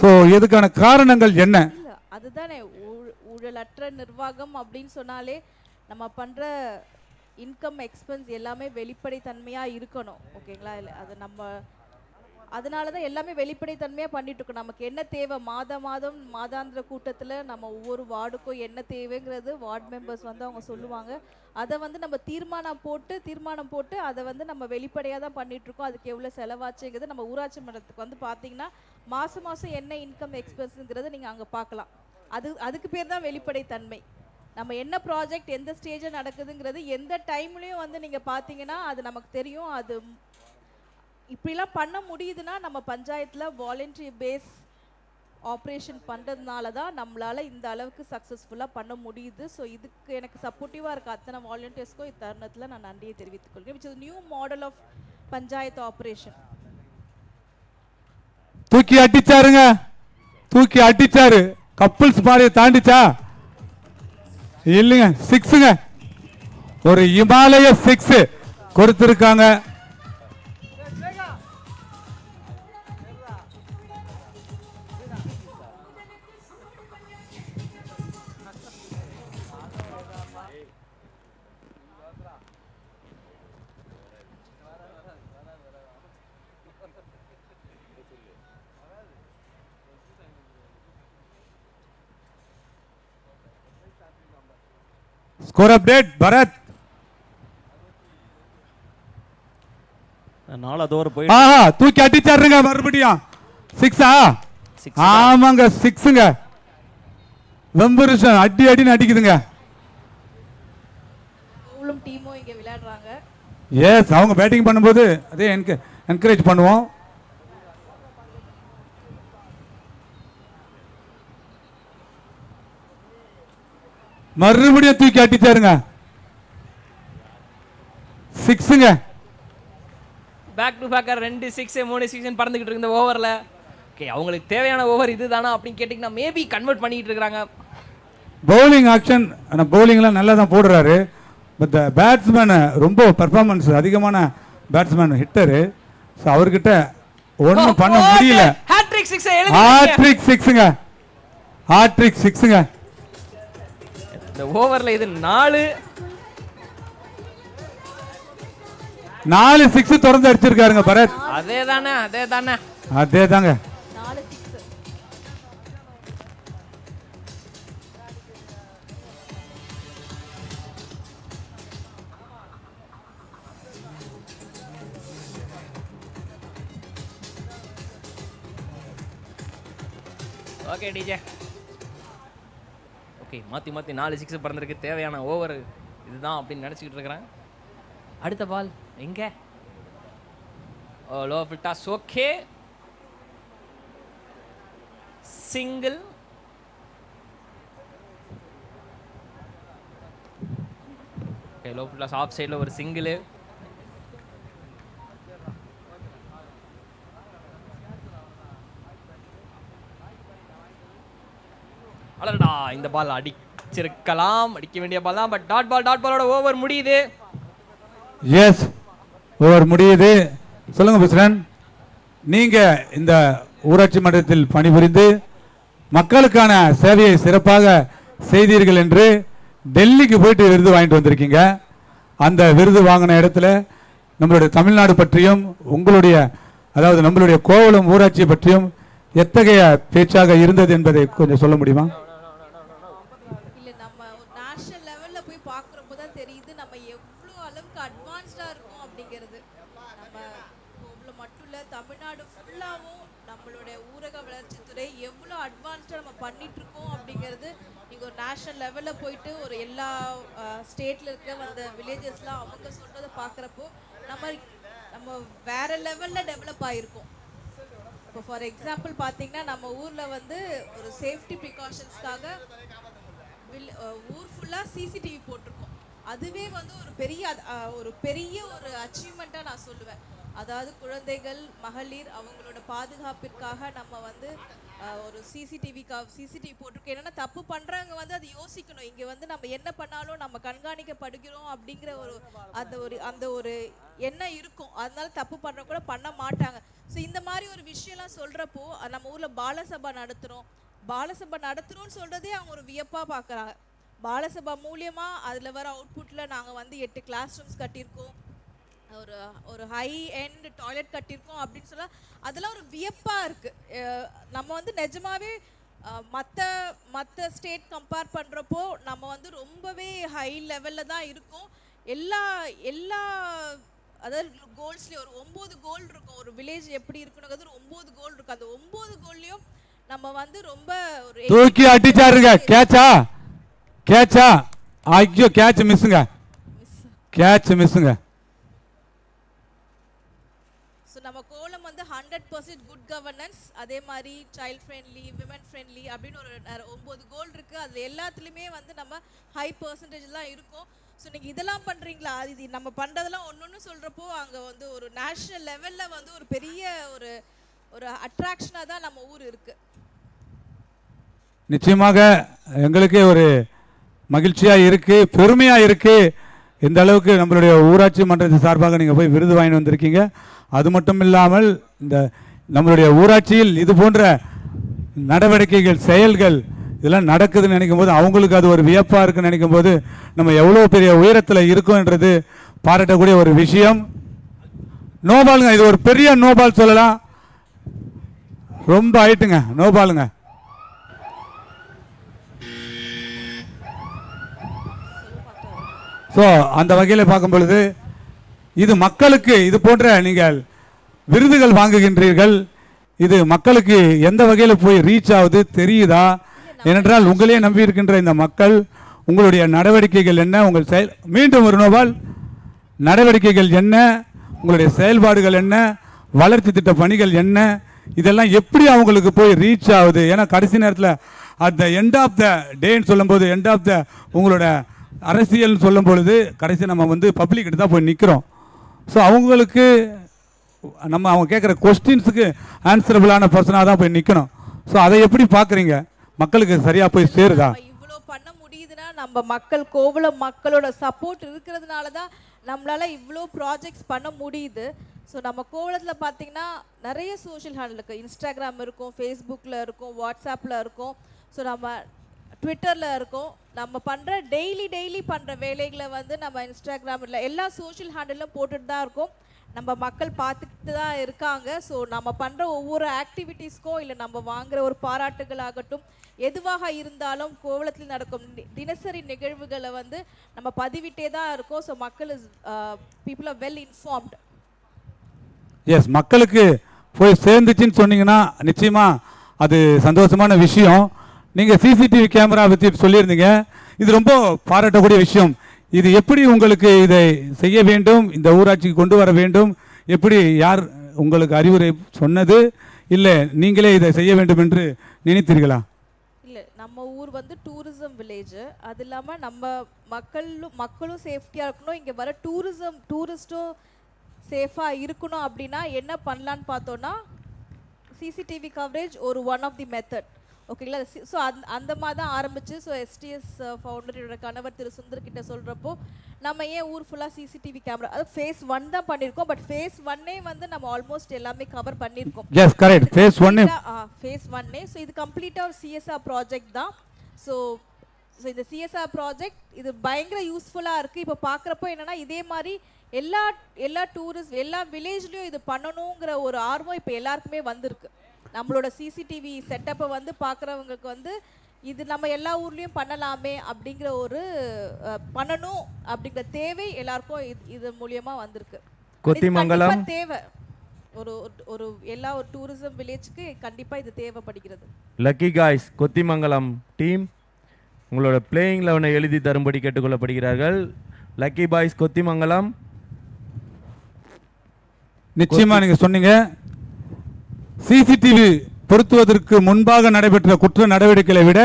Speaker 3: ஸோ இதுக்கான காரணங்கள் என்ன?
Speaker 4: அதுதானே ஊழலற்ற நிர்வாகம் அப்படின்னு சொன்னாலே நம்ம பண்ணுற இன்கம் எக்ஸ்பென்ஸ் எல்லாமே வெளிப்படைத்தன்மையாக இருக்கணும். ஓகேங்களா? இல்லை அது அதனால தான் எல்லாமே வெளிப்படைத்தன்மையாக பண்ணிட்டு இருக்கோம். நமக்கு என்ன தேவை மாதாந்திர கூட்டத்தில் நம்ம ஒவ்வொரு வார்டுக்கும் என்ன தேவைங்கிறது வார்டு மெம்பர்ஸ் வந்து அவங்க சொல்லுவாங்க. அதை வந்து நம்ம தீர்மானம் போட்டு அதை வந்து நம்ம வெளிப்படையாக தான் பண்ணிட்டு இருக்கோம். அதுக்கு எவ்வளோ செலவாச்சுங்கிறது நம்ம ஊராட்சி மன்றத்துக்கு வந்து பார்த்தீங்கன்னா மாதம் என்ன இன்கம் எக்ஸ்பென்ஸுங்கிறத நீங்கள் அங்கே பார்க்கலாம். அதுக்கு பேர் தான் வெளிப்படைத்தன்மை. நம்ம என்ன ப்ராஜெக்ட் எந்த ஸ்டேஜில் நடக்குதுங்கிறது எந்த டைம்லையும் வந்து நீங்கள் பார்த்தீங்கன்னா அது நமக்கு தெரியும். அது இப்படிலாம் பண்ண முடியுதுன்னா நம்ம பஞ்சாயத்தில் வாலண்டரி பேஸ் ஆப்ரேஷன் பண்ணுறதுனால தான் நம்மளால் இந்த அளவுக்கு சக்ஸஸ்ஃபுல்லாக பண்ண முடியுது. ஸோ இதுக்கு எனக்கு சப்போர்ட்டிவாக இருக்க அத்தனை வாலண்டியர்ஸ்க்கும் இத்தருணத்தில் நான் நன்றியை தெரிவித்துக் கொள்கிறேன். Which is new model of panchayat operation.
Speaker 3: தூக்கி அடிச்சாரு கப்புள்ஸ் பாறையை தாண்டிச்சா இல்லைங்க, 6ங்க, ஒரு இமாலய 6 கொடுத்திருக்காங்க. Score update Bharat.
Speaker 1: 4வது ஓவர் போய்
Speaker 3: தூக்கி அடிச்சாருங்க மறுபடியும் 6ஆ? ஆமாங்க 6ங்க. வெம்பருஷம் அடின்னு அடிக்குதுங்க.
Speaker 4: டீமும் இங்க விளையாடுறாங்க.
Speaker 3: எஸ், அவங்க பேட்டிங் பண்ணும்போது அதே என்கரேஜ் பண்ணுவோம். மறுபடியும் தூக்கி அடிச்சாருங்க 6ங்க.
Speaker 5: பேக் டு பேக்கர் 2 6 3 6 பறந்துகிட்டு இருக்கு இந்த ஓவரில். ஓகே, அவங்களுக்கு தேவையான ஓவர் இதுதானா அப்படின்னு கேட்டிங்கன்னா மேபி கன்வெர்ட் பண்ணிட்டு இருக்காங்க.
Speaker 3: பவுலிங் ஆக்ஷன், ஆனால் பவுலிங்லாம் நல்லா தான் போடுறாரு. பட் பேட்ஸ்மேன் ரொம்ப பர்ஃபார்மன்ஸ் அதிகமான பேட்ஸ்மேன் ஹிட்டரு. ஸோ அவர்கிட்ட ஒன்றும் பண்ண முடியல.
Speaker 5: ஹாட்ரிக்
Speaker 3: 6ங்க. ஹாட்ரிக் 6ங்க.
Speaker 5: இந்த ஓவர்ல இது 4
Speaker 3: 6 தொடர்ந்து அடிச்சிருக்காருங்க பரத்.
Speaker 5: அதேதானே.
Speaker 4: 4 6.
Speaker 5: Okay DJ. ஓகே, மாற்றி 4 6 பறந்துருக்கு. தேவையான ஓவர் இதுதான் அப்படின்னு நினச்சிக்கிட்டு இருக்கிறேன். அடுத்த பால் எங்கே? Low full toss. Okay, single. Okay, low full toss. Off சைடில் ஒரு சிங்கிள். அடடா, இந்த பால் அடிச்சிருக்கலாம், அடிக்க வேண்டிய பால் தான். பட் டாட் பாலோட ஓவர் முடியுது.
Speaker 3: எஸ், ஓவர் முடியுது. சொல்லுங்க பிரசிடன்ட், நீங்க இந்த ஊராட்சி மன்றத்தில் பணிபுரிந்து மக்களுக்கான சேவையை சிறப்பாக செய்தீர்கள் என்று டெல்லிக்கு போயிட்டு விருது வாங்கிட்டு வந்திருக்கீங்க. அந்த விருது வாங்கின இடத்துல நம்மளுடைய தமிழ்நாடு பற்றியும் உங்களுடைய அதாவது நம்மளுடைய கோவளம் ஊராட்சி பற்றியும் எத்தகைய பேச்சாக இருந்தது என்பதை கொஞ்சம் சொல்ல முடியுமா?
Speaker 4: இல்ல, நம்ம நேஷனல் லெவல்ல போய் பார்க்குறப்போ தான் தெரியுது நம்ம எவ்வளோ அளவுக்கு அட்வான்ஸ்டா இருக்கும் அப்படிங்கிறது. நம்ம கோவளம் மட்டும் இல்ல, தமிழ்நாடு ஃபுல்லாவும் நம்மளுடைய ஊரக வளர்ச்சித்துறை எவ்வளோ அட்வான்ஸ்டா நம்ம பண்ணிட்டு இருக்கோம் அப்படிங்கிறது நீங்க ஒரு நேஷனல் லெவல்ல போயிட்டு ஒரு எல்லா ஸ்டேட்ல இருக்க அந்த வில்லேஜஸ்லாம் அவங்க சொல்றதை பார்க்குறப்போ நம்ம வேற லெவல்ல டெவலப் ஆயிருக்கோம். இப்போ ஃபார் எக்ஸாம்பிள் பார்த்தீங்கன்னா நம்ம ஊரில் வந்து ஒரு சேஃப்டி ப்ரிகாஷன்ஸ்க்காக ஊர் ஃபுல்லாக சிசிடிவி போட்டிருக்கோம். அதுவே வந்து ஒரு பெரிய ஒரு அச்சீவ்மெண்ட்டாக நான் சொல்லுவேன். அதாவது குழந்தைகள், மகளிர் அவங்களோட பாதுகாப்பிற்காக நம்ம வந்து ஒரு சிசிடிவி போட்டிருக்கோம். என்னென்னா தப்பு பண்ணுறவங்க வந்து அதை யோசிக்கணும். இங்கே வந்து நம்ம என்ன பண்ணாலும் நம்ம கண்காணிக்கப்படுகிறோம் அப்படிங்கிற அந்த ஒரு எண்ணம் இருக்கும். அதனால தப்பு பண்ணுற கூட பண்ண மாட்டாங்க. ஸோ இந்த மாதிரி ஒரு விஷயம்லாம் சொல்கிறப்போ நம்ம ஊரில் பாலசபா நடத்துகிறோம்னு சொல்கிறதே அவங்க ஒரு வியப்பாக பார்க்குறாங்க. பாலசபா மூலியமாக அதில் வர அவுட்புட்டில் நாங்கள் வந்து 8 கிளாஸ் ரூம்ஸ் கட்டியிருக்கோம், ஒரு ஹை எண்ட் டாய்லெட் கட்டியிருக்கோம் அப்படின்னு சொல்ல அதெல்லாம் ஒரு வியப்பாக இருக்குது. நம்ம வந்து நிஜமாவே மற்ற ஸ்டேட் கம்பேர் பண்ணுறப்போ நம்ம வந்து ரொம்பவே ஹை லெவலில் தான் இருக்கோம். எல்லா அதாவது கோல்ஸ்லேயும் ஒரு 9 கோல் இருக்கும். ஒரு வில்லேஜ் எப்படி இருக்கணுங்கிறது ஒரு 9 கோல் இருக்கும். அந்த 9 கோல்லையும் நம்ம வந்து ரொம்ப ஒரு
Speaker 3: தூக்கி அடிச்சாருங்க. கேட்சா ஐயோ, கேட்ச் மிஸ்ஸுங்க.
Speaker 4: ஸோ நம்ம கோலம் வந்து 100% குட் கவர்னன்ஸ், அதே மாதிரி சைல்ட் ஃப்ரெண்ட்லி, விமன் ஃப்ரெண்ட்லி அப்படின்னு ஒரு 9 கோல் இருக்குது. அதில் எல்லாத்துலேயுமே வந்து நம்ம ஹை பர்சன்டேஜ்லாம் இருக்கும். ஸோ நீங்கள் இதெல்லாம் பண்ணுறீங்களா, இது நம்ம பண்ணுறதெல்லாம் ஒன்று சொல்கிறப்போ அங்கே வந்து ஒரு நேஷ்னல் லெவலில் வந்து ஒரு பெரிய ஒரு அட்ராக்ஷனாக தான் நம்ம ஊர் இருக்குது.
Speaker 3: நிச்சயமாக எங்களுக்கே ஒரு மகிழ்ச்சியாக இருக்குது, பெருமையாக இருக்குது. இந்த அளவுக்கு நம்மளுடைய ஊராட்சி மன்றத்தின் சார்பாக நீங்கள் போய் விருது வாங்கி வந்திருக்கீங்க. அது மட்டும் இல்லாமல் இந்த நம்மளுடைய ஊராட்சியில் இது போன்ற நடவடிக்கைகள், செயல்கள் இதெல்லாம் நடக்குதுன்னு நினைக்கும் போது அவங்களுக்கு அது ஒரு வியப்பாக இருக்குன்னு நினைக்கும் போது நம்ம எவ்வளோ பெரிய உயரத்தில் இருக்கோன்றது பாராட்டக்கூடிய ஒரு விஷயம். நோபாலுங்க, இது ஒரு பெரிய நோபால் சொல்லலாம். ரொம்ப ஆயிட்டுங்க நோபாலுங்க. ஸோ அந்த வகையில் பார்க்கும் பொழுது இது மக்களுக்கு இது போன்ற நீங்கள் விருதுகள் வாங்குகின்றீர்கள், இது மக்களுக்கு எந்த வகையில் போய் ரீச் ஆகுது தெரியுதா? ஏனென்றால் உங்களே நம்பி இருக்கின்ற இந்த மக்கள் உங்களுடைய நடவடிக்கைகள் என்ன, உங்கள் மீண்டும் ஒரு நோபால் நடவடிக்கைகள் என்ன, உங்களுடைய செயல்பாடுகள் என்ன, வளர்ச்சி திட்ட பணிகள் என்ன, இதெல்லாம் எப்படி அவங்களுக்கு போய் ரீச் ஆகுது? ஏன்னா கடைசி நேரத்தில் at the end of the டேன்னு சொல்லும்போது, எண்ட் ஆஃப் த உங்களோட அரசியல்னு சொல்லும் பொழுது கடைசி நம்ம வந்து பப்ளிக்கிட்ட தான் போய் நிற்கிறோம். ஸோ அவங்களுக்கு அவங்க கேட்குற கொஸ்டின்ஸுக்கு ஆன்சரபிளான பர்சனாக தான் போய் நிற்கணும். ஸோ அதை எப்படி பார்க்குறீங்க? மக்களுக்கு சரியாக போய் சேருதா?
Speaker 4: இவ்வளோ பண்ண முடியுதுன்னா நம்ம கோவளம் மக்களோட சப்போர்ட் இருக்கிறதுனால தான் நம்மளால இவ்வளோ ப்ராஜெக்ட்ஸ் பண்ண முடியுது. ஸோ நம்ம கோவளத்தில் பார்த்தீங்கன்னா நிறைய சோஷியல் ஹேண்டில் இருக்குது. இன்ஸ்டாகிராம் இருக்கும், ஃபேஸ்புக்கில் இருக்கும், வாட்ஸ்அப்பில் இருக்கும், ஸோ நம்ம ட்விட்டரில் இருக்கும். நம்ம பண்ணுற டெய்லி பண்ணுற வேலைகளை வந்து நம்ம இன்ஸ்டாகிராமில் எல்லா சோஷியல் ஹேண்டிலும் போட்டுட்டு தான் இருக்கோம். நம்ம மக்கள் பார்த்துக்கிட்டு தான் இருக்காங்க. ஸோ நம்ம பண்ணுற ஒவ்வொரு ஆக்டிவிட்டீஸ்க்கும் இல்லை நம்ம வாங்குகிற ஒரு பாராட்டுகளாகட்டும் எதுவாக இருந்தாலும் கோவளத்தில் நடக்கும் தினசரி நிகழ்வுகளை வந்து நம்ம பதிவிட்டே தான் இருக்கோம். ஸோ மக்கள் people are well informed.
Speaker 3: Yes, மக்களுக்கு போய் சேர்ந்துச்சுன்னு சொன்னீங்கன்னா நிச்சயமாக அது சந்தோஷமான விஷயம். நீங்கள் சிசிடிவி கேமரா பற்றி சொல்லியிருந்தீங்க, இது ரொம்ப பாராட்டக்கூடிய விஷயம். இது எப்படி உங்களுக்கு இதை செய்ய வேண்டும், இந்த ஊராட்சிக்கு கொண்டு வர வேண்டும், எப்படி யார் உங்களுக்கு அறிவுரை சொன்னது, இல்லை நீங்களே இதை செய்ய வேண்டும் என்று நினைத்தீர்களா?
Speaker 4: இல்லை, நம்ம ஊர் வந்து டூரிசம் வில்லேஜ். அது இல்லாமல் நம்ம மக்களும் சேஃப்டியாக இருக்கணும், இங்கே வர டூரிஸ்ட்டும் சேஃபாக இருக்கணும். அப்படின்னா என்ன பண்ணலான்னு பார்த்தோன்னா சிசிடிவி கவரேஜ் ஒரு ஒன் ஆஃப் தி மெத்தட். ஓகேங்களா? ஸோ அந்த மாதிரி தான் ஆரம்பிச்சு. ஸோ எஸ்டிஎஸ் ஃபவுண்டரோட கணவர் திரு சுந்தர் கிட்ட சொல்கிறப்போ நம்ம ஏன் ஊர் ஃபுல்லாக சிசிடிவி கேமரா, அது ஃபேஸ் 1 தான் பண்ணியிருக்கோம். பட் ஃபேஸ் 1 வந்து நம்ம ஆல்மோஸ்ட் எல்லாமே கவர் பண்ணியிருக்கோம்.
Speaker 3: S, correct. ஃபேஸ் 1
Speaker 4: ஸோ இது கம்ப்ளீட்டாக ஒரு சிஎஸ்ஆர் ப்ராஜெக்ட் தான். ஸோ இந்த சிஎஸ்ஆர் ப்ராஜெக்ட் இது பயங்கர யூஸ்ஃபுல்லாக இருக்குது. இப்போ பார்க்குறப்போ என்னென்னா இதே மாதிரி எல்லா டூரிஸ்ட் எல்லா வில்லேஜ்லேயும் இது பண்ணணுங்கிற ஒரு ஆர்வம் இப்போ எல்லாருக்குமே வந்திருக்கு. நம்மளோட சிசிடிவி செட்டப்பை வந்து பார்க்குறவங்களுக்கு வந்து இது நம்ம எல்லா ஊர்லேயும் பண்ணலாமே அப்படிங்கிற ஒரு பண்ணணும் அப்படிங்கிற தேவை எல்லாருக்கும் இது மூலியமாக வந்திருக்கு.
Speaker 6: கொத்திமங்கலம்
Speaker 4: தேவை ஒரு எல்லா ஒரு டூரிசம் வில்லேஜுக்கு கண்டிப்பாக இது தேவைப்படுகிறது.
Speaker 6: லக்கி காய்ஸ் கொத்திமங்கலம் டீம் உங்களோட பிளேயிங் 11 எழுதி தரும்படி கேட்டுக்கொள்ளப்படுகிறார்கள். Lucky boys Kothimangalam.
Speaker 3: நிச்சயமா நீங்க சொன்னீங்க, சிசிடிவி பொருத்துவதற்கு முன்பாக நடைபெற்ற குற்ற நடவடிக்கைகளை விட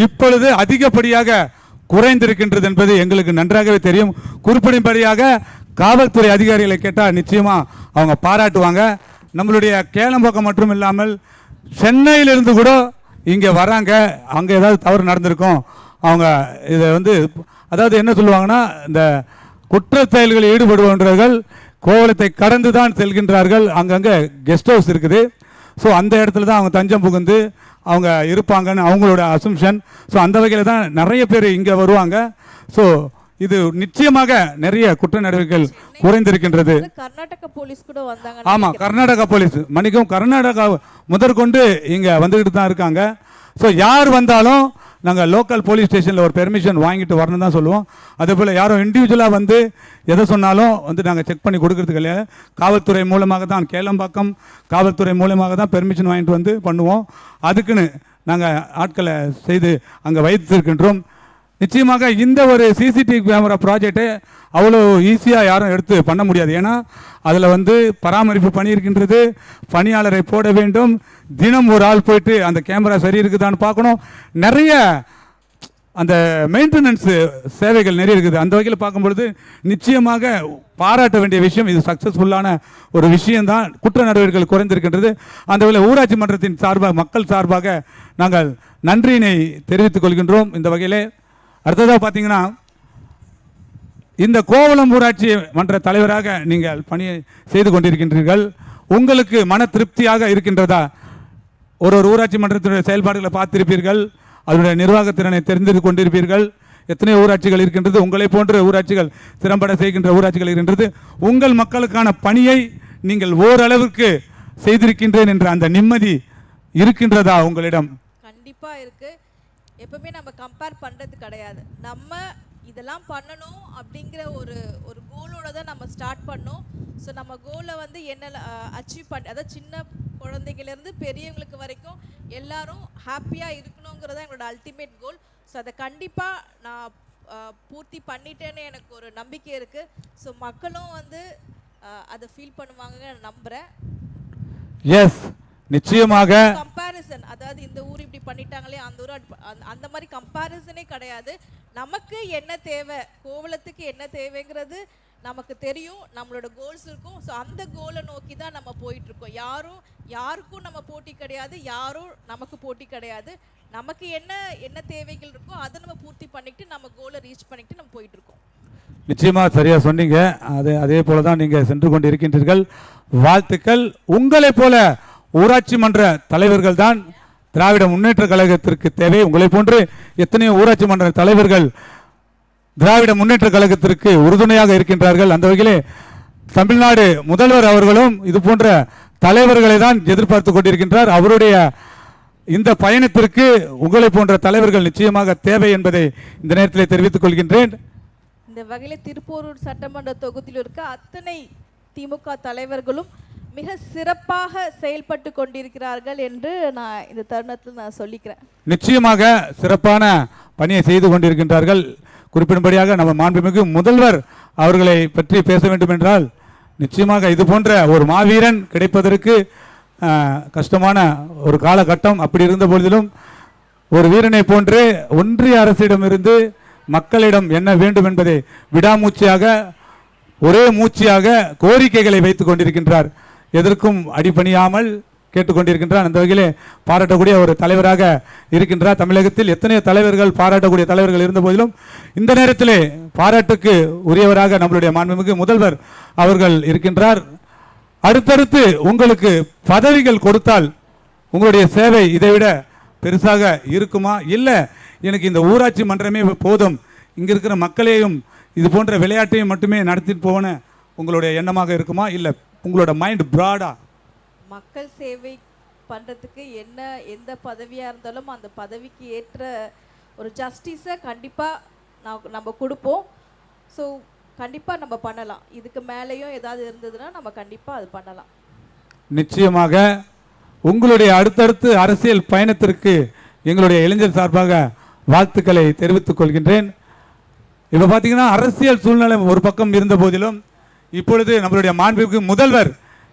Speaker 3: இப்பொழுது அதிகப்படியாக குறைந்திருக்கின்றது என்பது எங்களுக்கு நன்றாகவே தெரியும். குறிப்பிடும்படியாக காவல்துறை அதிகாரிகளை கேட்டால் நிச்சயமா அவங்க பாராட்டுவாங்க. நம்மளுடைய கேளம்பாக்கம் மட்டும் இல்லாமல் சென்னையிலிருந்து கூட இங்கே வராங்க. அங்கே ஏதாவது தவறு நடந்திருக்கும், அவங்க இதை வந்து அதாவது என்ன சொல்லுவாங்கன்னா, இந்த குற்ற செயல்களில் ஈடுபடுபவர்கள் கோவளத்தை கடந்து தான் செல்கின்றார்கள். அங்கங்கே கெஸ்ட் ஹவுஸ் இருக்குது. ஸோ அந்த இடத்துல தான் அவங்க தஞ்சம் புகுந்து அவங்க இருப்பாங்கன்னு அவங்களோட அசம்ஷன். ஸோ அந்த வகையில் தான் நிறைய பேர் இங்கே வருவாங்க. ஸோ இது நிச்சயமாக நிறைய குற்ற நடவடிக்கைகள் குறைந்திருக்கின்றது.
Speaker 4: கர்நாடக போலீஸ் கூட வந்தாங்க.
Speaker 3: ஆமாம், கர்நாடகா போலீஸ் மன்னிக்கும், கர்நாடகா முதற்கொண்டு இங்கே வந்துக்கிட்டு தான் இருக்காங்க. ஸோ யார் வந்தாலும் நாங்கள் லோக்கல் போலீஸ் ஸ்டேஷனில் ஒரு பெர்மிஷன் வாங்கிட்டு வரணும் தான் சொல்லுவோம். அதே போல் யாரும் இண்டிவிஜுவலாக வந்து எதை சொன்னாலும் வந்து நாங்கள் செக் பண்ணி கொடுக்கறதுக்கு இல்லையா, காவல்துறை மூலமாக தான், கேளம்பாக்கம் காவல்துறை மூலமாக தான் பெர்மிஷன் வாங்கிட்டு வந்து பண்ணுவோம். அதுக்குன்னு நாங்கள் ஆட்களை செய்து அங்கே வைத்திருக்கின்றோம். நிச்சயமாக இந்த ஒரு சிசிடிவி கேமரா ப்ராஜெக்டை அவ்வளோ ஈஸியாக யாரும் எடுத்து பண்ண முடியாது. ஏன்னா அதில் வந்து பராமரிப்பு பணி இருக்கின்றது, பணியாளரை போட வேண்டும், தினம் ஒரு ஆள் போயிட்டு அந்த கேமரா சரி இருக்குதான்னு பார்க்கணும். நிறைய அந்த மெயின்டெனன்ஸ் சேவைகள் நிறைய இருக்குது. அந்த வகையில் பார்க்கும்பொழுது நிச்சயமாக பாராட்ட வேண்டிய விஷயம். இது சக்ஸஸ்ஃபுல்லான ஒரு விஷயம்தான். குற்ற நடவடிக்கைகள் குறைந்திருக்கின்றது. அந்த வகையில் ஊராட்சி மன்றத்தின் சார்பாக, மக்கள் சார்பாக நாங்கள் நன்றியினை தெரிவித்துக் கொள்கின்றோம். இந்த வகையிலே அடுத்ததாக பார்த்தீங்கன்னா, இந்த கோவளம் ஊராட்சி மன்ற தலைவராக நீங்கள் பணி செய்து கொண்டிருக்கின்றீர்கள். உங்களுக்கு மன திருப்தியாக இருக்கின்றதா? ஒரு ஊராட்சி மன்றத்தினுடைய செயல்பாடுகளை பார்த்திருப்பீர்கள், அதனுடைய நிர்வாகத்திறனை தெரிந்து கொண்டிருப்பீர்கள். எத்தனை ஊராட்சிகள் இருக்கின்றது, உங்களை போன்ற ஊராட்சிகள் திறம்பட செய்கின்ற ஊராட்சிகள் இருக்கின்றது. உங்கள் மக்களுக்கான பணியை நீங்கள் ஓரளவுக்கு செய்திருக்கின்றேன் என்ற அந்த நிம்மதி இருக்கின்றதா உங்களிடம்?
Speaker 4: கண்டிப்பாக இருக்கு. எப்பவுமே நம்ம கம்பேர் பண்ணுறது கிடையாது. நம்ம இதெல்லாம் பண்ணணும் அப்படிங்கிற ஒரு கோலோட தான் நம்ம ஸ்டார்ட் பண்ணோம். ஸோ நம்ம கோலை வந்து என்ன அச்சீவ் பண்ண, அதாவது சின்ன குழந்தைங்கலேருந்து பெரியவங்களுக்கு வரைக்கும் எல்லாரும் ஹாப்பியாக இருக்கணுங்கிறத எங்களோட அல்டிமேட் கோல். ஸோ அதை கண்டிப்பாக நான் பூர்த்தி பண்ணிட்டேன்னு எனக்கு ஒரு நம்பிக்கை இருக்குது. ஸோ மக்களும் வந்து அதை ஃபீல் பண்ணுவாங்க நம்புகிறேன்.
Speaker 3: எஸ், நிச்சயமாக.
Speaker 4: கம்பேரிசன், அதாவது இந்த ஊர் இப்படி பண்ணிட்டாங்களே, அந்த ஊர் அந்த மாதிரி கம்பேரிசனே கிடையாது. நமக்கு என்ன தேவை, கோவளத்துக்கு என்ன தேவைங்கிறது நமக்கு தெரியும், நம்மளோட கோல்ஸ் இருக்கும். ஸோ அந்த கோலை நோக்கி தான் நம்ம போயிட்டு இருக்கோம். யாருக்கும் நம்ம போட்டி கிடையாது, யாரும் நமக்கு போட்டி கிடையாது. நமக்கு என்ன தேவைகள் இருக்கோ அதை நம்ம பூர்த்தி பண்ணிட்டு நம்ம கோலை ரீச் பண்ணிட்டு நம்ம போயிட்டு இருக்கோம்.
Speaker 3: நிச்சயமாக சரியா சொன்னீங்க. அதே போல தான் நீங்கள் சென்று கொண்டு இருக்கின்றீர்கள். வாழ்த்துக்கள். உங்களை போல ஊராட்சி மன்ற தலைவர்கள் தான் திராவிட முன்னேற்ற கழகத்திற்கு தேவை. உங்களை போன்று எத்தனையோ ஊராட்சி மன்ற தலைவர்கள் திராவிட முன்னேற்ற கழகத்திற்கு உறுதுணையாக இருக்கின்றார்கள். அந்த வகையிலே தமிழ்நாடு முதல்வர் அவர்களும் இது போன்ற தலைவர்களை தான் எதிர்பார்த்து கொண்டிருக்கின்றார். அவருடைய இந்த பயணத்திற்கு உங்களை போன்ற தலைவர்கள் நிச்சயமாக தேவை என்பதை இந்த நேரத்தில் தெரிவித்துக் கொள்கின்றேன்.
Speaker 4: இந்த வகையில் திருப்போரூர் சட்டமன்ற தொகுதியில் இருக்க அத்தனை திமுக தலைவர்களும் மிக சிறப்பாக செயல்பட்டு கொண்டிருக்கிறார்கள் என்று நான் இந்த தருணத்தில் நான் சொல்லிக்கிறேன்.
Speaker 3: நிச்சயமாக சிறப்பான பணியை செய்து கொண்டிருக்கின்றார்கள். குறிப்பிடும்படியாக நம்ம மாண்புமிகு முதல்வர் அவர்களை பற்றி பேச வேண்டும் என்றால் நிச்சயமாக இது போன்ற ஒரு மாவீரன் கிடைப்பதற்கு கஷ்டமான ஒரு காலகட்டம். அப்படி இருந்த பொழுதிலும் ஒரு வீரனை போன்று ஒன்றிய அரசிடமிருந்து மக்களிடம் என்ன வேண்டும் என்பதை விடாமூச்சியாக ஒரே மூச்சியாக கோரிக்கைகளை வைத்துக் கொண்டிருக்கின்றார். எதற்கும் அடிபணியாமல் கேட்டுக்கொண்டிருக்கின்றார். அந்த வகையிலே பாராட்டக்கூடிய ஒரு தலைவராக இருக்கின்றார். தமிழகத்தில் எத்தனையோ தலைவர்கள், பாராட்டக்கூடிய தலைவர்கள் இருந்த போதிலும் இந்த நேரத்திலே பாராட்டுக்கு உரியவராக நம்மளுடைய மாண்புமிகு முதல்வர் அவர்கள் இருக்கின்றார். அடுத்தடுத்து உங்களுக்கு பதவிகள் கொடுத்தால் உங்களுடைய சேவை இதைவிட பெருசாக இருக்குமா? இல்லை எனக்கு இந்த ஊராட்சி மன்றமே போதும், இங்கே இருக்கிற மக்களையும் இது போன்ற விளையாட்டையும் மட்டுமே நடத்திட்டு போன உங்களுடைய எண்ணமாக இருக்குமா? இல்லை உங்களோட மைண்ட் ப்ராடா
Speaker 4: மக்கள் சேவை பண்ணுறதுக்கு எந்த பதவியாக இருந்தாலும் அந்த பதவிக்கு ஏற்ற ஒரு ஜஸ்டிஸை கண்டிப்பாக நம்ம கொடுப்போம். ஸோ கண்டிப்பாக நம்ம பண்ணலாம். இதுக்கு மேலேயும் ஏதாவது இருந்ததுன்னா நம்ம கண்டிப்பாக அது பண்ணலாம்.
Speaker 3: நிச்சயமாக உங்களுடைய அடுத்தடுத்து அரசியல் பயணத்திற்கு எங்களுடைய இளைஞர் சார்பாக வாழ்த்துக்களை தெரிவித்துக் கொள்கின்றேன். இப்போ பார்த்தீங்கன்னா அரசியல் சூழ்நிலை ஒரு பக்கம் இருந்த போதிலும் இப்பொழுது நம்மளுடைய மாண்புமிகு முதல்வர்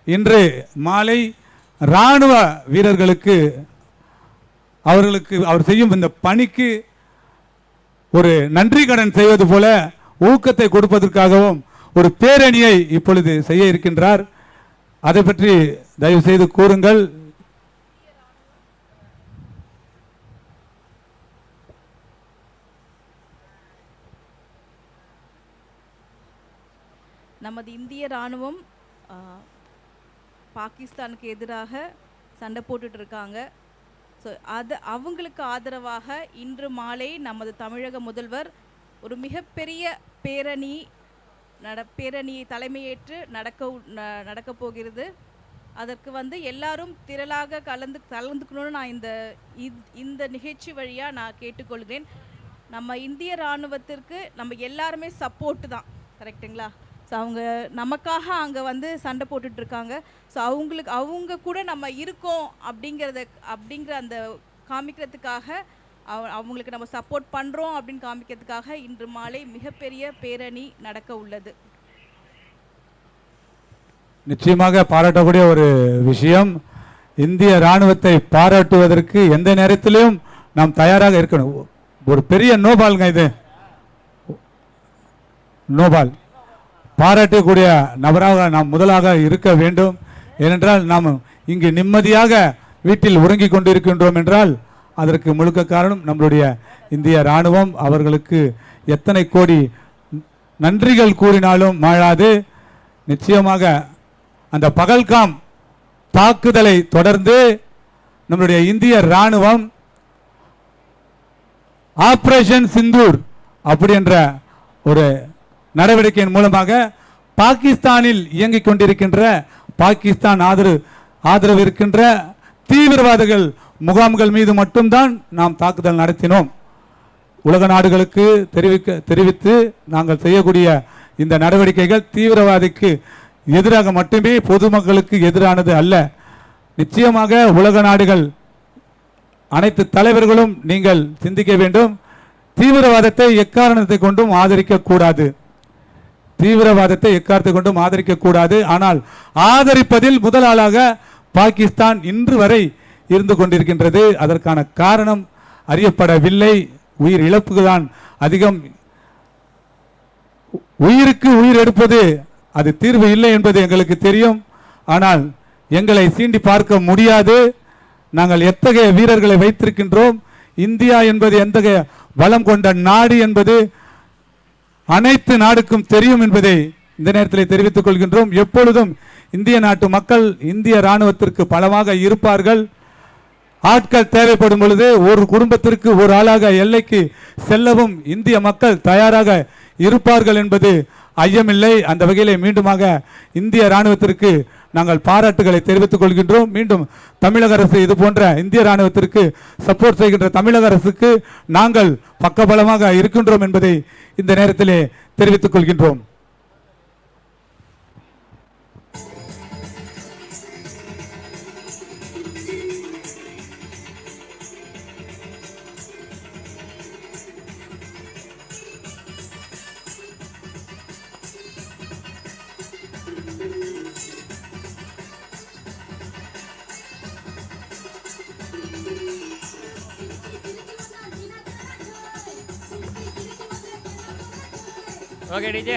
Speaker 3: இன்று மாலை இராணுவ வீரர்களுக்கு அவர் செய்யும் இந்த பணிக்கு ஒரு நன்றி கடன் செய்வது போல ஊக்கத்தை கொடுப்பதற்காகவும் ஒரு பேரணியை இப்பொழுது செய்ய இருக்கின்றார். அதை பற்றி தயவு செய்து கூறுங்கள்.
Speaker 4: நமது இந்திய இராணுவம் பாகிஸ்தானுக்கு எதிராக சண்டை போட்டுட்டு இருக்காங்க. ஸோ அவங்களுக்கு ஆதரவாக இன்று மாலை நமது தமிழக முதல்வர் ஒரு மிகப்பெரிய பேரணியை தலைமையேற்று நடக்க போகிறது. அதற்கு எல்லாரும் திரளாக கலந்துக்கணும்னு நான் இந்த நிகழ்ச்சி வழியாக நான் கேட்டுக்கொள்கிறேன். நம்ம இந்திய இராணுவத்திற்கு நம்ம எல்லாருமே சப்போர்ட்டு தான், கரெக்டுங்களா? ஸோ அவங்க நமக்காக அங்கே சண்டை போட்டுட்ருக்காங்க. ஸோ அவங்க கூட நம்ம இருக்கோம் அப்படிங்கிற அந்த காமிக்கிறதுக்காக அவங்களுக்கு நம்ம சப்போர்ட் பண்ணுறோம் அப்படின்னு காமிக்கிறதுக்காக இன்று மாலை மிகப்பெரிய பேரணி நடக்க உள்ளது.
Speaker 3: நிச்சயமாக பாராட்டக்கூடிய ஒரு விஷயம். இந்திய இராணுவத்தை பாராட்டுவதற்கு எந்த நேரத்திலும் நாம் தயாராக இருக்கணும். ஒரு பெரிய நோபால்ங்க இது. நோபால் பாராட்டக்கூடிய நபராக நாம் முதலாக இருக்க வேண்டும். ஏனென்றால் நாம் இங்கு நிம்மதியாக வீட்டில் உறங்கிக் கொண்டிருக்கின்றோம் என்றால் அதற்கு முழுக்க காரணம் நம்மளுடைய இந்திய இராணுவம். அவர்களுக்கு எத்தனை கோடி நன்றிகள் கூறினாலும் மாளாது. நிச்சயமாக அந்த பகல்காம் தாக்குதலை தொடர்ந்து நம்முடைய இந்திய இராணுவம் ஆபரேஷன் சிந்தூர் அப்படி என்ற ஒரு நடவடிக்கையின் மூலமாக பாகிஸ்தானில் இயங்கிக் கொண்டிருக்கின்ற பாகிஸ்தான் ஆதரவு இருக்கின்ற தீவிரவாதிகள் முகாம்கள் மீது மட்டும்தான் நாம் தாக்குதல் நடத்தினோம். உலக நாடுகளுக்கு தெரிவித்து நாங்கள் செய்யக்கூடிய இந்த நடவடிக்கைகள் தீவிரவாதிக்கு எதிராக மட்டுமே, பொதுமக்களுக்கு எதிரானது அல்ல. நிச்சயமாக உலக நாடுகள் அனைத்து தலைவர்களும் நீங்கள் சிந்திக்க வேண்டும். தீவிரவாதத்தை எக்காரணத்தை கொண்டும் ஆதரிக்க கூடாது. தீவிரவாதத்தை எக்காரணத்தை கொண்டும் ஆதரிக்க கூடாது. ஆனால் ஆதரிப்பதில் முதல் ஆளாக பாகிஸ்தான் இன்று வரை இருந்து கொண்டிருக்கின்றது. அதற்கான காரணம் அறியப்படவில்லை. உயிர் இழப்புகள் தான் அதிகம். உயிருக்கு உயிர் எடுப்பது அது தீர்வு இல்லை என்பது எங்களுக்கு தெரியும். ஆனால் எங்களை சீண்டி பார்க்க முடியாது. நாங்கள் எத்தகைய வீரர்களை வைத்திருக்கின்றோம். இந்தியா என்பது எத்தகைய வளம் கொண்ட நாடு என்பது அனைத்து நாடுக்கும் தெரியும் என்பதை இந்த நேரத்தில் தெரிவித்துக் கொள்கின்றோம். எப்பொழுதும் இந்திய நாட்டு மக்கள் இந்திய இராணுவத்திற்கு பலமாக இருப்பார்கள். ஆட்கள் தேவைப்படும் பொழுது ஒரு குடும்பத்திற்கு ஒரு ஆளாக எல்லைக்கு செல்லவும் இந்திய மக்கள் தயாராக இருப்பார்கள் என்பது ஐயமில்லை. அந்த வகையிலே மீண்டுமாக இந்திய இராணுவத்திற்கு நாங்கள் பாராட்டுகளை தெரிவித்துக் கொள்கின்றோம். மீண்டும் தமிழக அரசு இது போன்ற இந்திய இராணுவத்திற்கு சப்போர்ட் செய்கின்ற தமிழக அரசுக்கு நாங்கள் பக்கபலமாக இருக்கின்றோம் என்பதை இந்த நேரத்திலே தெரிவித்துக் கொள்கின்றோம்.
Speaker 5: Okay DJ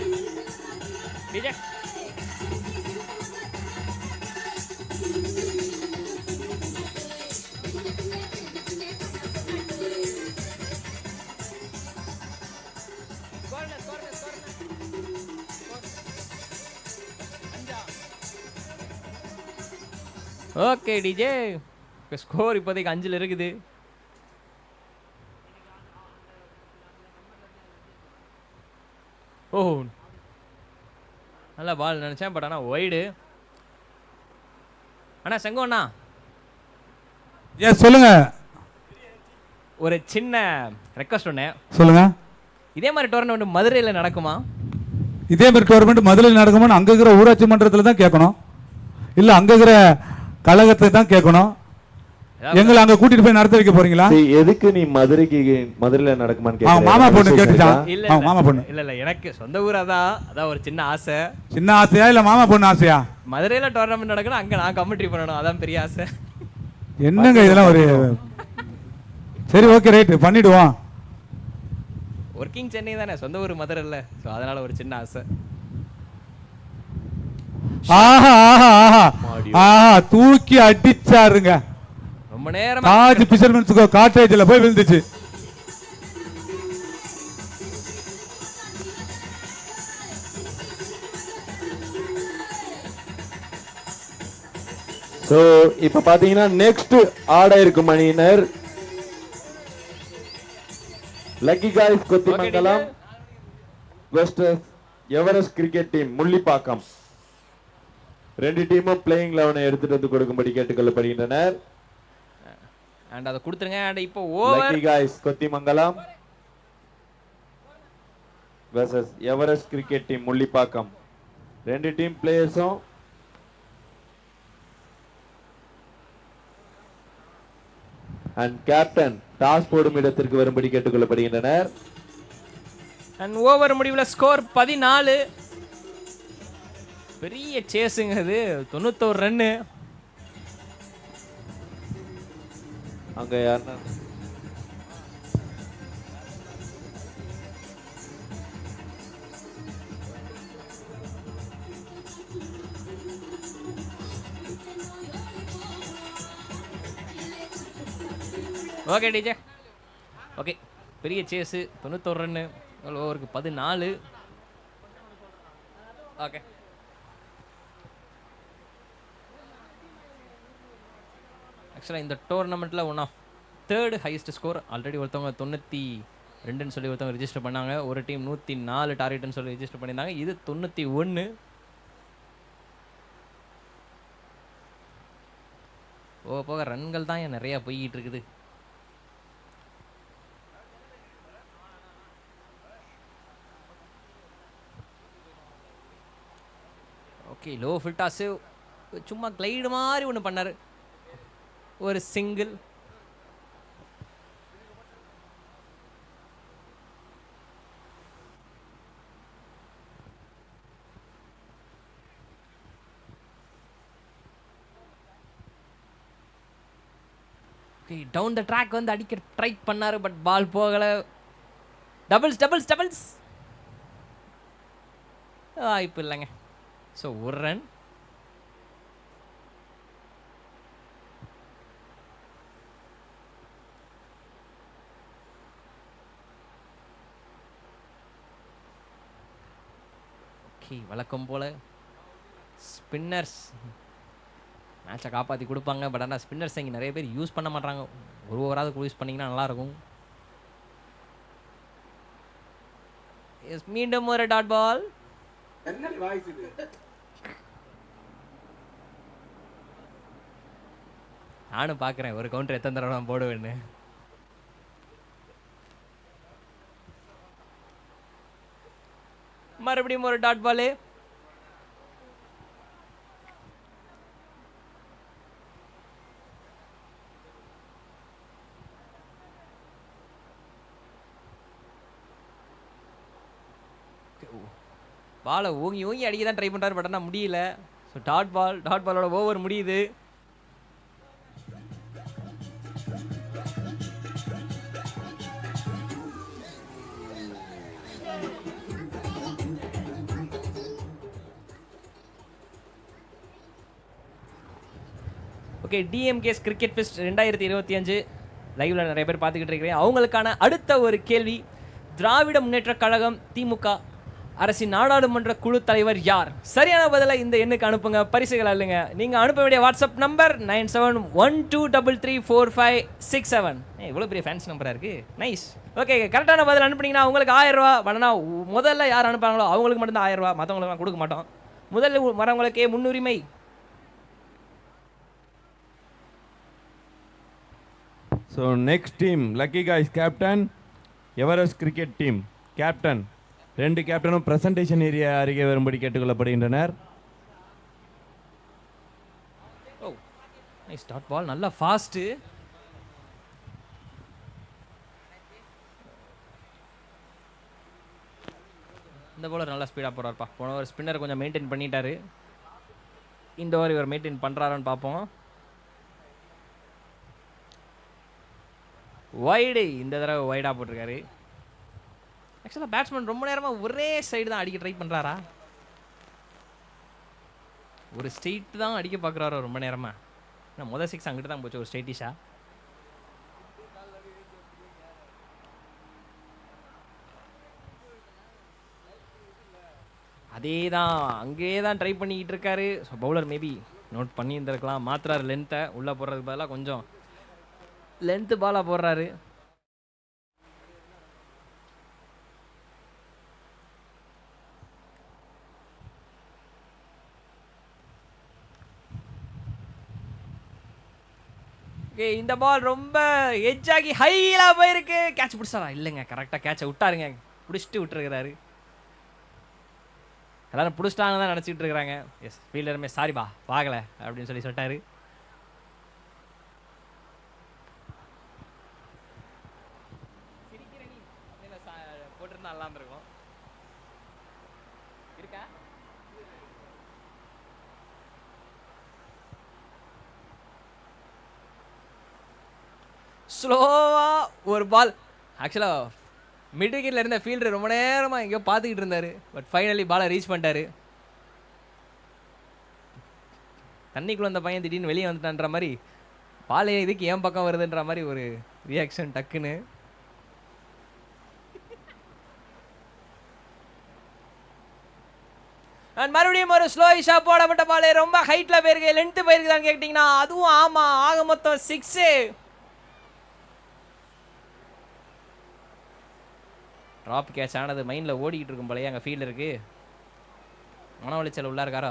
Speaker 5: okay DJ score இப்போதைக்கு 5 இருக்குது. ஓ நல்ல பால் நினச்சேன், பட் ஆனால் ஒய்டு. அண்ணா செங்கோண்ணா,
Speaker 3: ஏன் சொல்லுங்க.
Speaker 5: ஒரு சின்ன ரெக்வஸ்ட் ஒன்று.
Speaker 3: சொல்லுங்க.
Speaker 5: இதே மாதிரி டோர்னமெண்ட் மதுரையில் நடக்குமா?
Speaker 3: இதே மாதிரி டோர்னமெண்ட் மதுரையில் நடக்குமான்னு அங்கே இருக்கிற ஊராட்சி மன்றத்தில் தான் கேட்கணும், இல்லை அங்கே இருக்கிற கழகத்தை தான் கேட்கணும். எங்களை அங்க கூட்டிட்டு போய் நடத்த வைக்க போறீங்களா?
Speaker 2: எதுக்கு நீ மதுரையில நடக்குமான்னு கேக்குற?
Speaker 3: மாமா பொண்ணு கேட்டுட்டான்.
Speaker 5: இல்ல
Speaker 3: மாமா பொண்ணு
Speaker 5: இல்ல எனக்கு சொந்த ஊர் அதான் ஒரு சின்ன ஆசை.
Speaker 3: சின்ன ஆசையா இல்ல மாமா பொண்ணு ஆசையா?
Speaker 5: மதுரையில டோர்னமெண்ட் நடக்கணும், அங்க நான் கமெண்ட்ரி பண்ணணும், அதான் பெரிய ஆசை.
Speaker 3: என்னங்க இதெல்லாம் ஒரு சரி ஓகே ரைட் பண்ணிடுவோம்.
Speaker 5: ஒர்க்கிங் சென்னை தானே, சொந்த ஊர் மதுரை இல்ல, சோ அதனால ஒரு சின்ன ஆசை.
Speaker 3: ஆஹா ஆஹா ஆஹா ஆஹா தூக்கி அடிச்சாருங்க.
Speaker 5: ரொம்ப நேரம்
Speaker 3: தாஜ் ஃபிஷர்மன்ஸ் காட்டேஜ்ல போய் விழுந்துச்சு.
Speaker 2: சோ இப்ப பாத்தீங்கன்னா நெக்ஸ்ட் ஆட இருக்கும் அணியினர் lucky guys Kothimangalam westers Everest cricket team Mullipakkam. ரெண்டு டீமும் பிளேயிங் 11 எடுத்துட்டு வந்து கொடுக்கும்படி கேட்டுக்கொள்ளப்படுகின்றனர்.
Speaker 5: அண்ட் அத கொடுத்துருங்க. அண்ட் இப்போ over
Speaker 2: lucky guys Kothimangalam versus Everest cricket team Mullipakkam. ரெண்டு டீம் பிளேயர்ஸும் அண்ட் கேப்டன் டாஸ் போடும் இடத்திற்கு வரும்படி கேட்டுக்கொள்ளப்படுகின்றனர்.
Speaker 5: அண்ட் ஓவர் முடிவில் ஸ்கோர் 14. பெரிய சேஸுங்க அது, 91 ரன்னு.
Speaker 2: அங்க யாருன்னா
Speaker 5: ஓகே டிஜே ஓகே பெரிய சேஸு, 91 ரன்னு, ஓவருக்கு 14. ஓகே ஆக்சுவலாக இந்த டோர்னமெண்ட்டில் one of third highest score. Already ஒருத்தவங்க 92ன்னு சொல்லி ஒருத்தவங்க ரிஜிஸ்டர் பண்ணாங்க. ஒரு டீம் 104 டார்கெட்னு சொல்லி ரிஜிஸ்டர் பண்ணியிருந்தாங்க. இது 91. போக போக ரன்கள் தான் ஏன் நிறையா போய்கிட்டு இருக்குது. ஓகே லோ ஃபில்டாஸு சும்மா கிளைடு மாதிரி ஒன்று பண்ணார், ஒரு single. Okay down the track வந்து அடிக்க ட்ரை பண்ணார், பட் பால் போகலை. டபுள்ஸ் டபுள்ஸ் டபுள்ஸ் வாய்ப்பு இல்லைங்க. ஸோ ஒரு ரன். ஓகே வழக்கம் போல் ஸ்பின்னர்ஸ் மேட்சை காப்பாற்றி கொடுப்பாங்க. பட் ஆனால் ஸ்பின்னர்ஸ் இங்கே நிறைய பேர் யூஸ் பண்ண மாட்டாங்க. ஒரு ஓவராவது யூஸ் பண்ணிங்கன்னா நல்லாயிருக்கும். எஸ் மீண்டும் ஒரு டாட் பால். நானும் பார்க்குறேன் ஒரு கவுண்டர் எத்தனை தடவை நான் போடுவேன்னு. மறுபடியும் ஒரு டாட் பாலு. பாலை ஓங்கி ஓங்கி அடிக்க தான் ட்ரை பண்ணுறாரு, பட் ஆனால் முடியல. ஸோ டாட் பாலோட ஓவர் முடியுது. ஓகே, டிஎம்கேஸ் கிரிக்கெட் ஃபெஸ்ட் 2025 லைவ்ல நிறைய பேர் பார்த்துக்கிட்டு இருக்கிறேன். அவங்களுக்கான அடுத்த ஒரு கேள்வி, திராவிட முன்னேற்ற கழகம் திமுக அரசின் நாடாளுமன்ற குழு தலைவர் யார்? சரியான பதிலை இந்த எண்ணுக்கு அனுப்புங்க, பரிசுகள் அல்லுங்க. நீங்கள் அனுப்ப வேண்டிய வாட்ஸ்அப் நம்பர் 9712334567. இவ்வளோ பெரிய ஃபேன்ஸ் நம்பராக இருக்குது, நைஸ். ஓகே, கரெக்டான பதில் அனுப்புனீங்கன்னா உங்களுக்கு 1000 ரூபா. படனா முதல்ல யார் அனுப்புறாங்களோ அவங்களுக்கு மட்டும்தான் 1000 ரூபா, மற்றவங்களுக்கு கொடுக்க மாட்டோம். முதல்ல வரவங்களுக்கே முன்னுரிமை.
Speaker 6: So next team lucky guys captain Everest cricket team captain. 2 கேப்டனும் பிரசன்டேஷன் ஏரியா அருகே வரும்படி கேட்டுக்கொள்ளப்படுகின்றனர்.
Speaker 5: ஓ நைஸ் டாட் பால், நல்லா ஃபாஸ்ட்டு. இந்த பவுலர் நல்லா ஸ்பீடாக போகிறாருப்பா. போன ஒரு ஸ்பின்னர் கொஞ்சம் மெயின்டைன் பண்ணிட்டாரு. இந்த ஓவர் இவர் மெயின்டைன் பண்ணுறாரான்னு பார்ப்போம். வைடு, இந்த தடவை வைடாக போட்டிருக்காரு. ஆக்சுவலாக பேட்ஸ்மேன் ரொம்ப நேரமாக ஒரே சைடு தான் அடிக்க ட்ரை பண்ணுறாரா? ஒரு ஸ்ட்ரெயிட் தான் அடிக்க பார்க்குறாரோ ரொம்ப நேரமாக? நான் முதல் 6 அங்கிட்டு தான் போச்சு, ஒரு ஸ்ட்ரெயிட்டிஷா. அதே தான், அங்கேயே தான் ட்ரை பண்ணிக்கிட்டு இருக்காரு. ஸோ பவுலர் மேபி நோட் பண்ணியிருந்திருக்கலாம். மாத்திராரு லென்த்தை, உள்ளே போடுறதுக்கு பதிலாக கொஞ்சம் லென்த்து பாலாக போடுறாரு. ஓகே, இந்த பால் ரொம்ப எட்ஜ் ஆகி ஹைலாக போயிருக்கு. கேட்ச் பிடிச்சாரா? இல்லைங்க, கரெக்டாக கேட்சை விட்டாருங்க. பிடிச்சிட்டு விட்டுருக்கிறாரு. எல்லாரும் பிடிச்சிட்டாங்க தான் நினச்சிட்டு இருக்கிறாங்க. எஸ், ஃபீல்டருமே சாரிபா பார்க்கல அப்படின்னு சொல்லிட்டாரு. போட்டிருந்தா நல்லா இருந்திருக்கும். இருக்கா? ஸ்லோவா ஒரு பால். ஆக்சுவலாக மிட் விக்கெட்டில் இருந்த ஃபீல்டர் ரொம்ப நேரமாக எங்கேயோ பார்த்துக்கிட்டு இருந்தார். பட் ஃபைனலி பாலை ரீச் பண்ணிட்டாரு. தண்ணிக்குள்ள அந்த பையன் திடீர்னு வெளியே வந்துட்டான்ற மாதிரி, பால் இதுக்கு ஏன் பக்கம் வருதுன்ற மாதிரி ஒரு ரியாக்ஷன் டக்குன்னு. அண்ட் மறுபடியும் ஒரு ஸ்லோயிஷா போடப்பட்ட பால் ரொம்ப ஹைட்டில் போயிருக்கு. லென்த்து போயிருக்குதான்னு கேட்டிங்கன்னா அதுவும் ஆமாம். ஆக மொத்தம் 6. ட்ராப் கேட்ச் ஆனது மைண்டில் ஓடிக்கிட்டு இருக்கும் போலயே அங்கே ஃபீல்டருக்கு. மன உளைச்சல் உள்ளா இருக்காரா?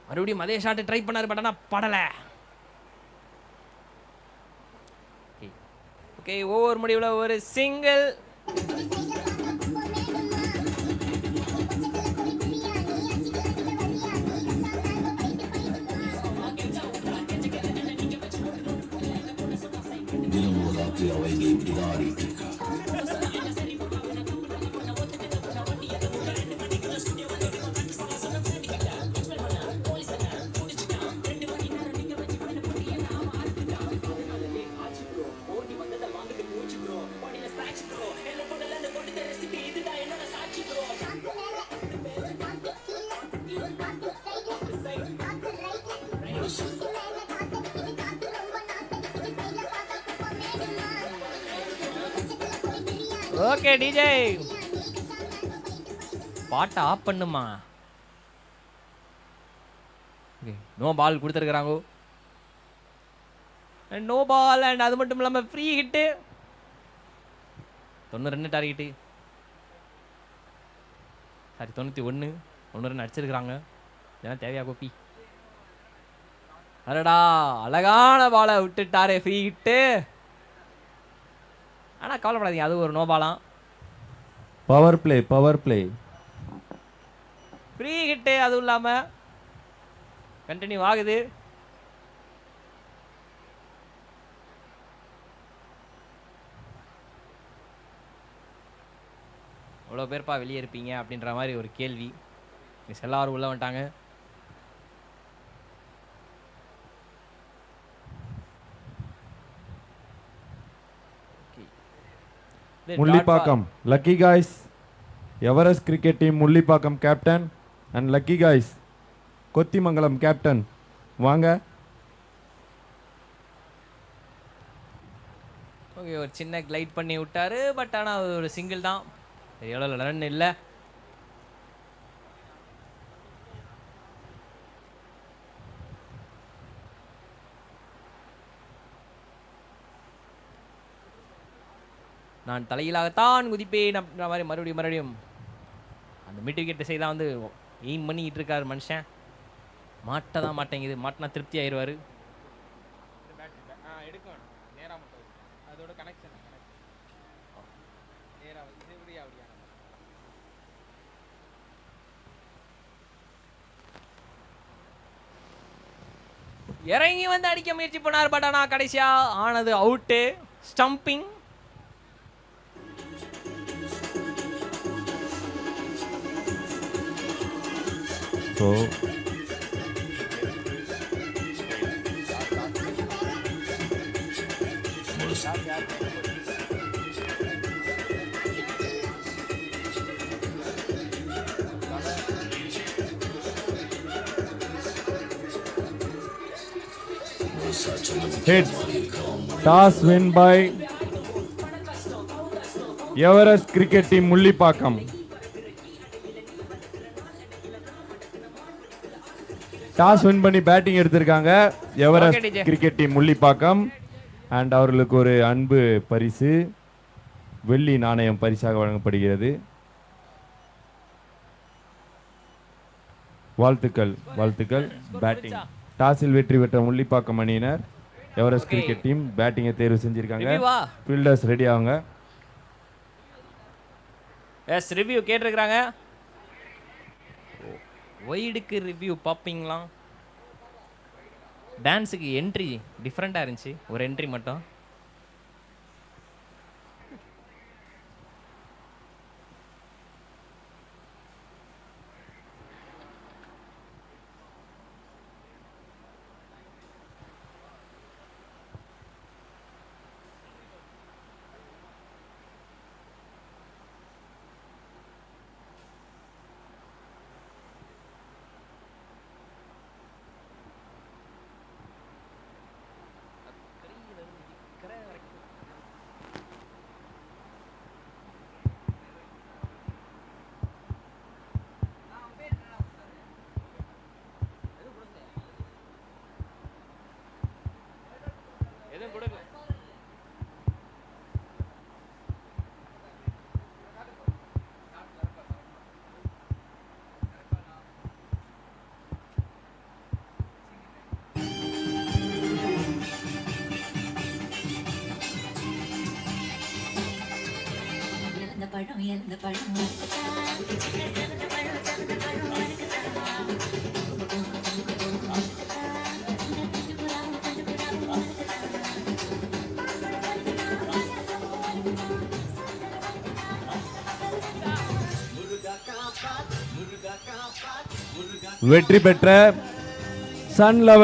Speaker 5: மறுபடியும் அதே ஷாட்டு ட்ரை பண்ணாரு, பட் ஆனால் படலை. ஓகே, ஓவர் முடிவில் ஒரு சிங்கிள். ஓகே டிஜே, பாட்டை ஆஃப் பண்ணுமா. நோ பால் கொடுத்துருக்குறாங்க. நோ பால் அண்ட் அது மட்டும் இல்லாமல் free hit. 92 target, sorry 91. 1 run அடிச்சிருக்கிறாங்க. இதெல்லாம் தேவையா கோப்பி? அடடா, அழகான பாலை விட்டுட்டாரே, ஃப்ரீ ஹிட்டு. ஆனால் கவலைப்படாதீங்க, அது ஒரு நோபாலாம்.
Speaker 6: பவர் பிளே
Speaker 5: ஃப்ரீ ஹிட்டு, அதுவும் இல்லாமல் கண்டினியூ ஆகுது. எவ்வளோ பேர்ப்பா வெளியே இருப்பீங்க அப்படின்ற மாதிரி ஒரு கேள்வி. மிஸ் எல்லாரும் உள்ள வந்துட்டாங்க.
Speaker 6: Mullipakkam lucky guys Everest cricket team Mullipakkam captain and lucky guys Kothimangalam captain வாங்க.
Speaker 5: ஓகே, ஒரு சின்ன கிளைட் பண்ணி விட்டாரு. பட் ஆனால் அது ஒரு சிங்கிள் தான். எவ்வளோ ரன் இல்லை. நான் தலையிலாகத்தான் குதிப்பேன் அப்படின்ற மாதிரி மறுபடியும் அந்த மிட் விக்கெட் திசை தான் வந்து எய்ம் பண்ணிக்கிட்டு இருக்காரு மனுஷன். மாட்ட தான் மாட்டேங்குது. மாட்டினா திருப்தி ஆயிடுவார். இறங்கி வந்து அடிக்க முயற்சி பண்ணார். பட் ஆனால் கடைசியா ஆனது out. Stumping.
Speaker 6: So hit. Toss win by Everest Cricket Team Mullipakkam. Toss win பண்ணி பேட்டிங் எடுத்திருக்காங்க Everest cricket team Mullipakkam. And அவர்களுக்கு ஒரு அன்பு பரிசு வெள்ளி நாணயம் பரிசாக வழங்கப்படுகிறது. வாழ்த்துக்கள் வாழ்த்துக்கள். பேட்டிங் டாஸில் வெற்றி பெற்ற முள்ளிப்பாக்கம் அணியினர் எவரெஸ்ட் கிரிக்கெட் டீம் பேட்டிங்கை தேர்வு செஞ்சிருக்காங்க. ஃபீல்டர்ஸ் ரெடி ஆகுங்க.
Speaker 5: எஸ், ரிவ்யூ கேட்டிருக்கிறாங்க. ஒய்டுக்கு ரிவ்யூ பார்ப்பீங்களா? டான்ஸுக்கு என்ட்ரி டிஃப்ரெண்ட்டாக இருந்துச்சு. ஒரு என்ட்ரி மட்டும்.
Speaker 6: வெற்றி பெற்ற சன் 11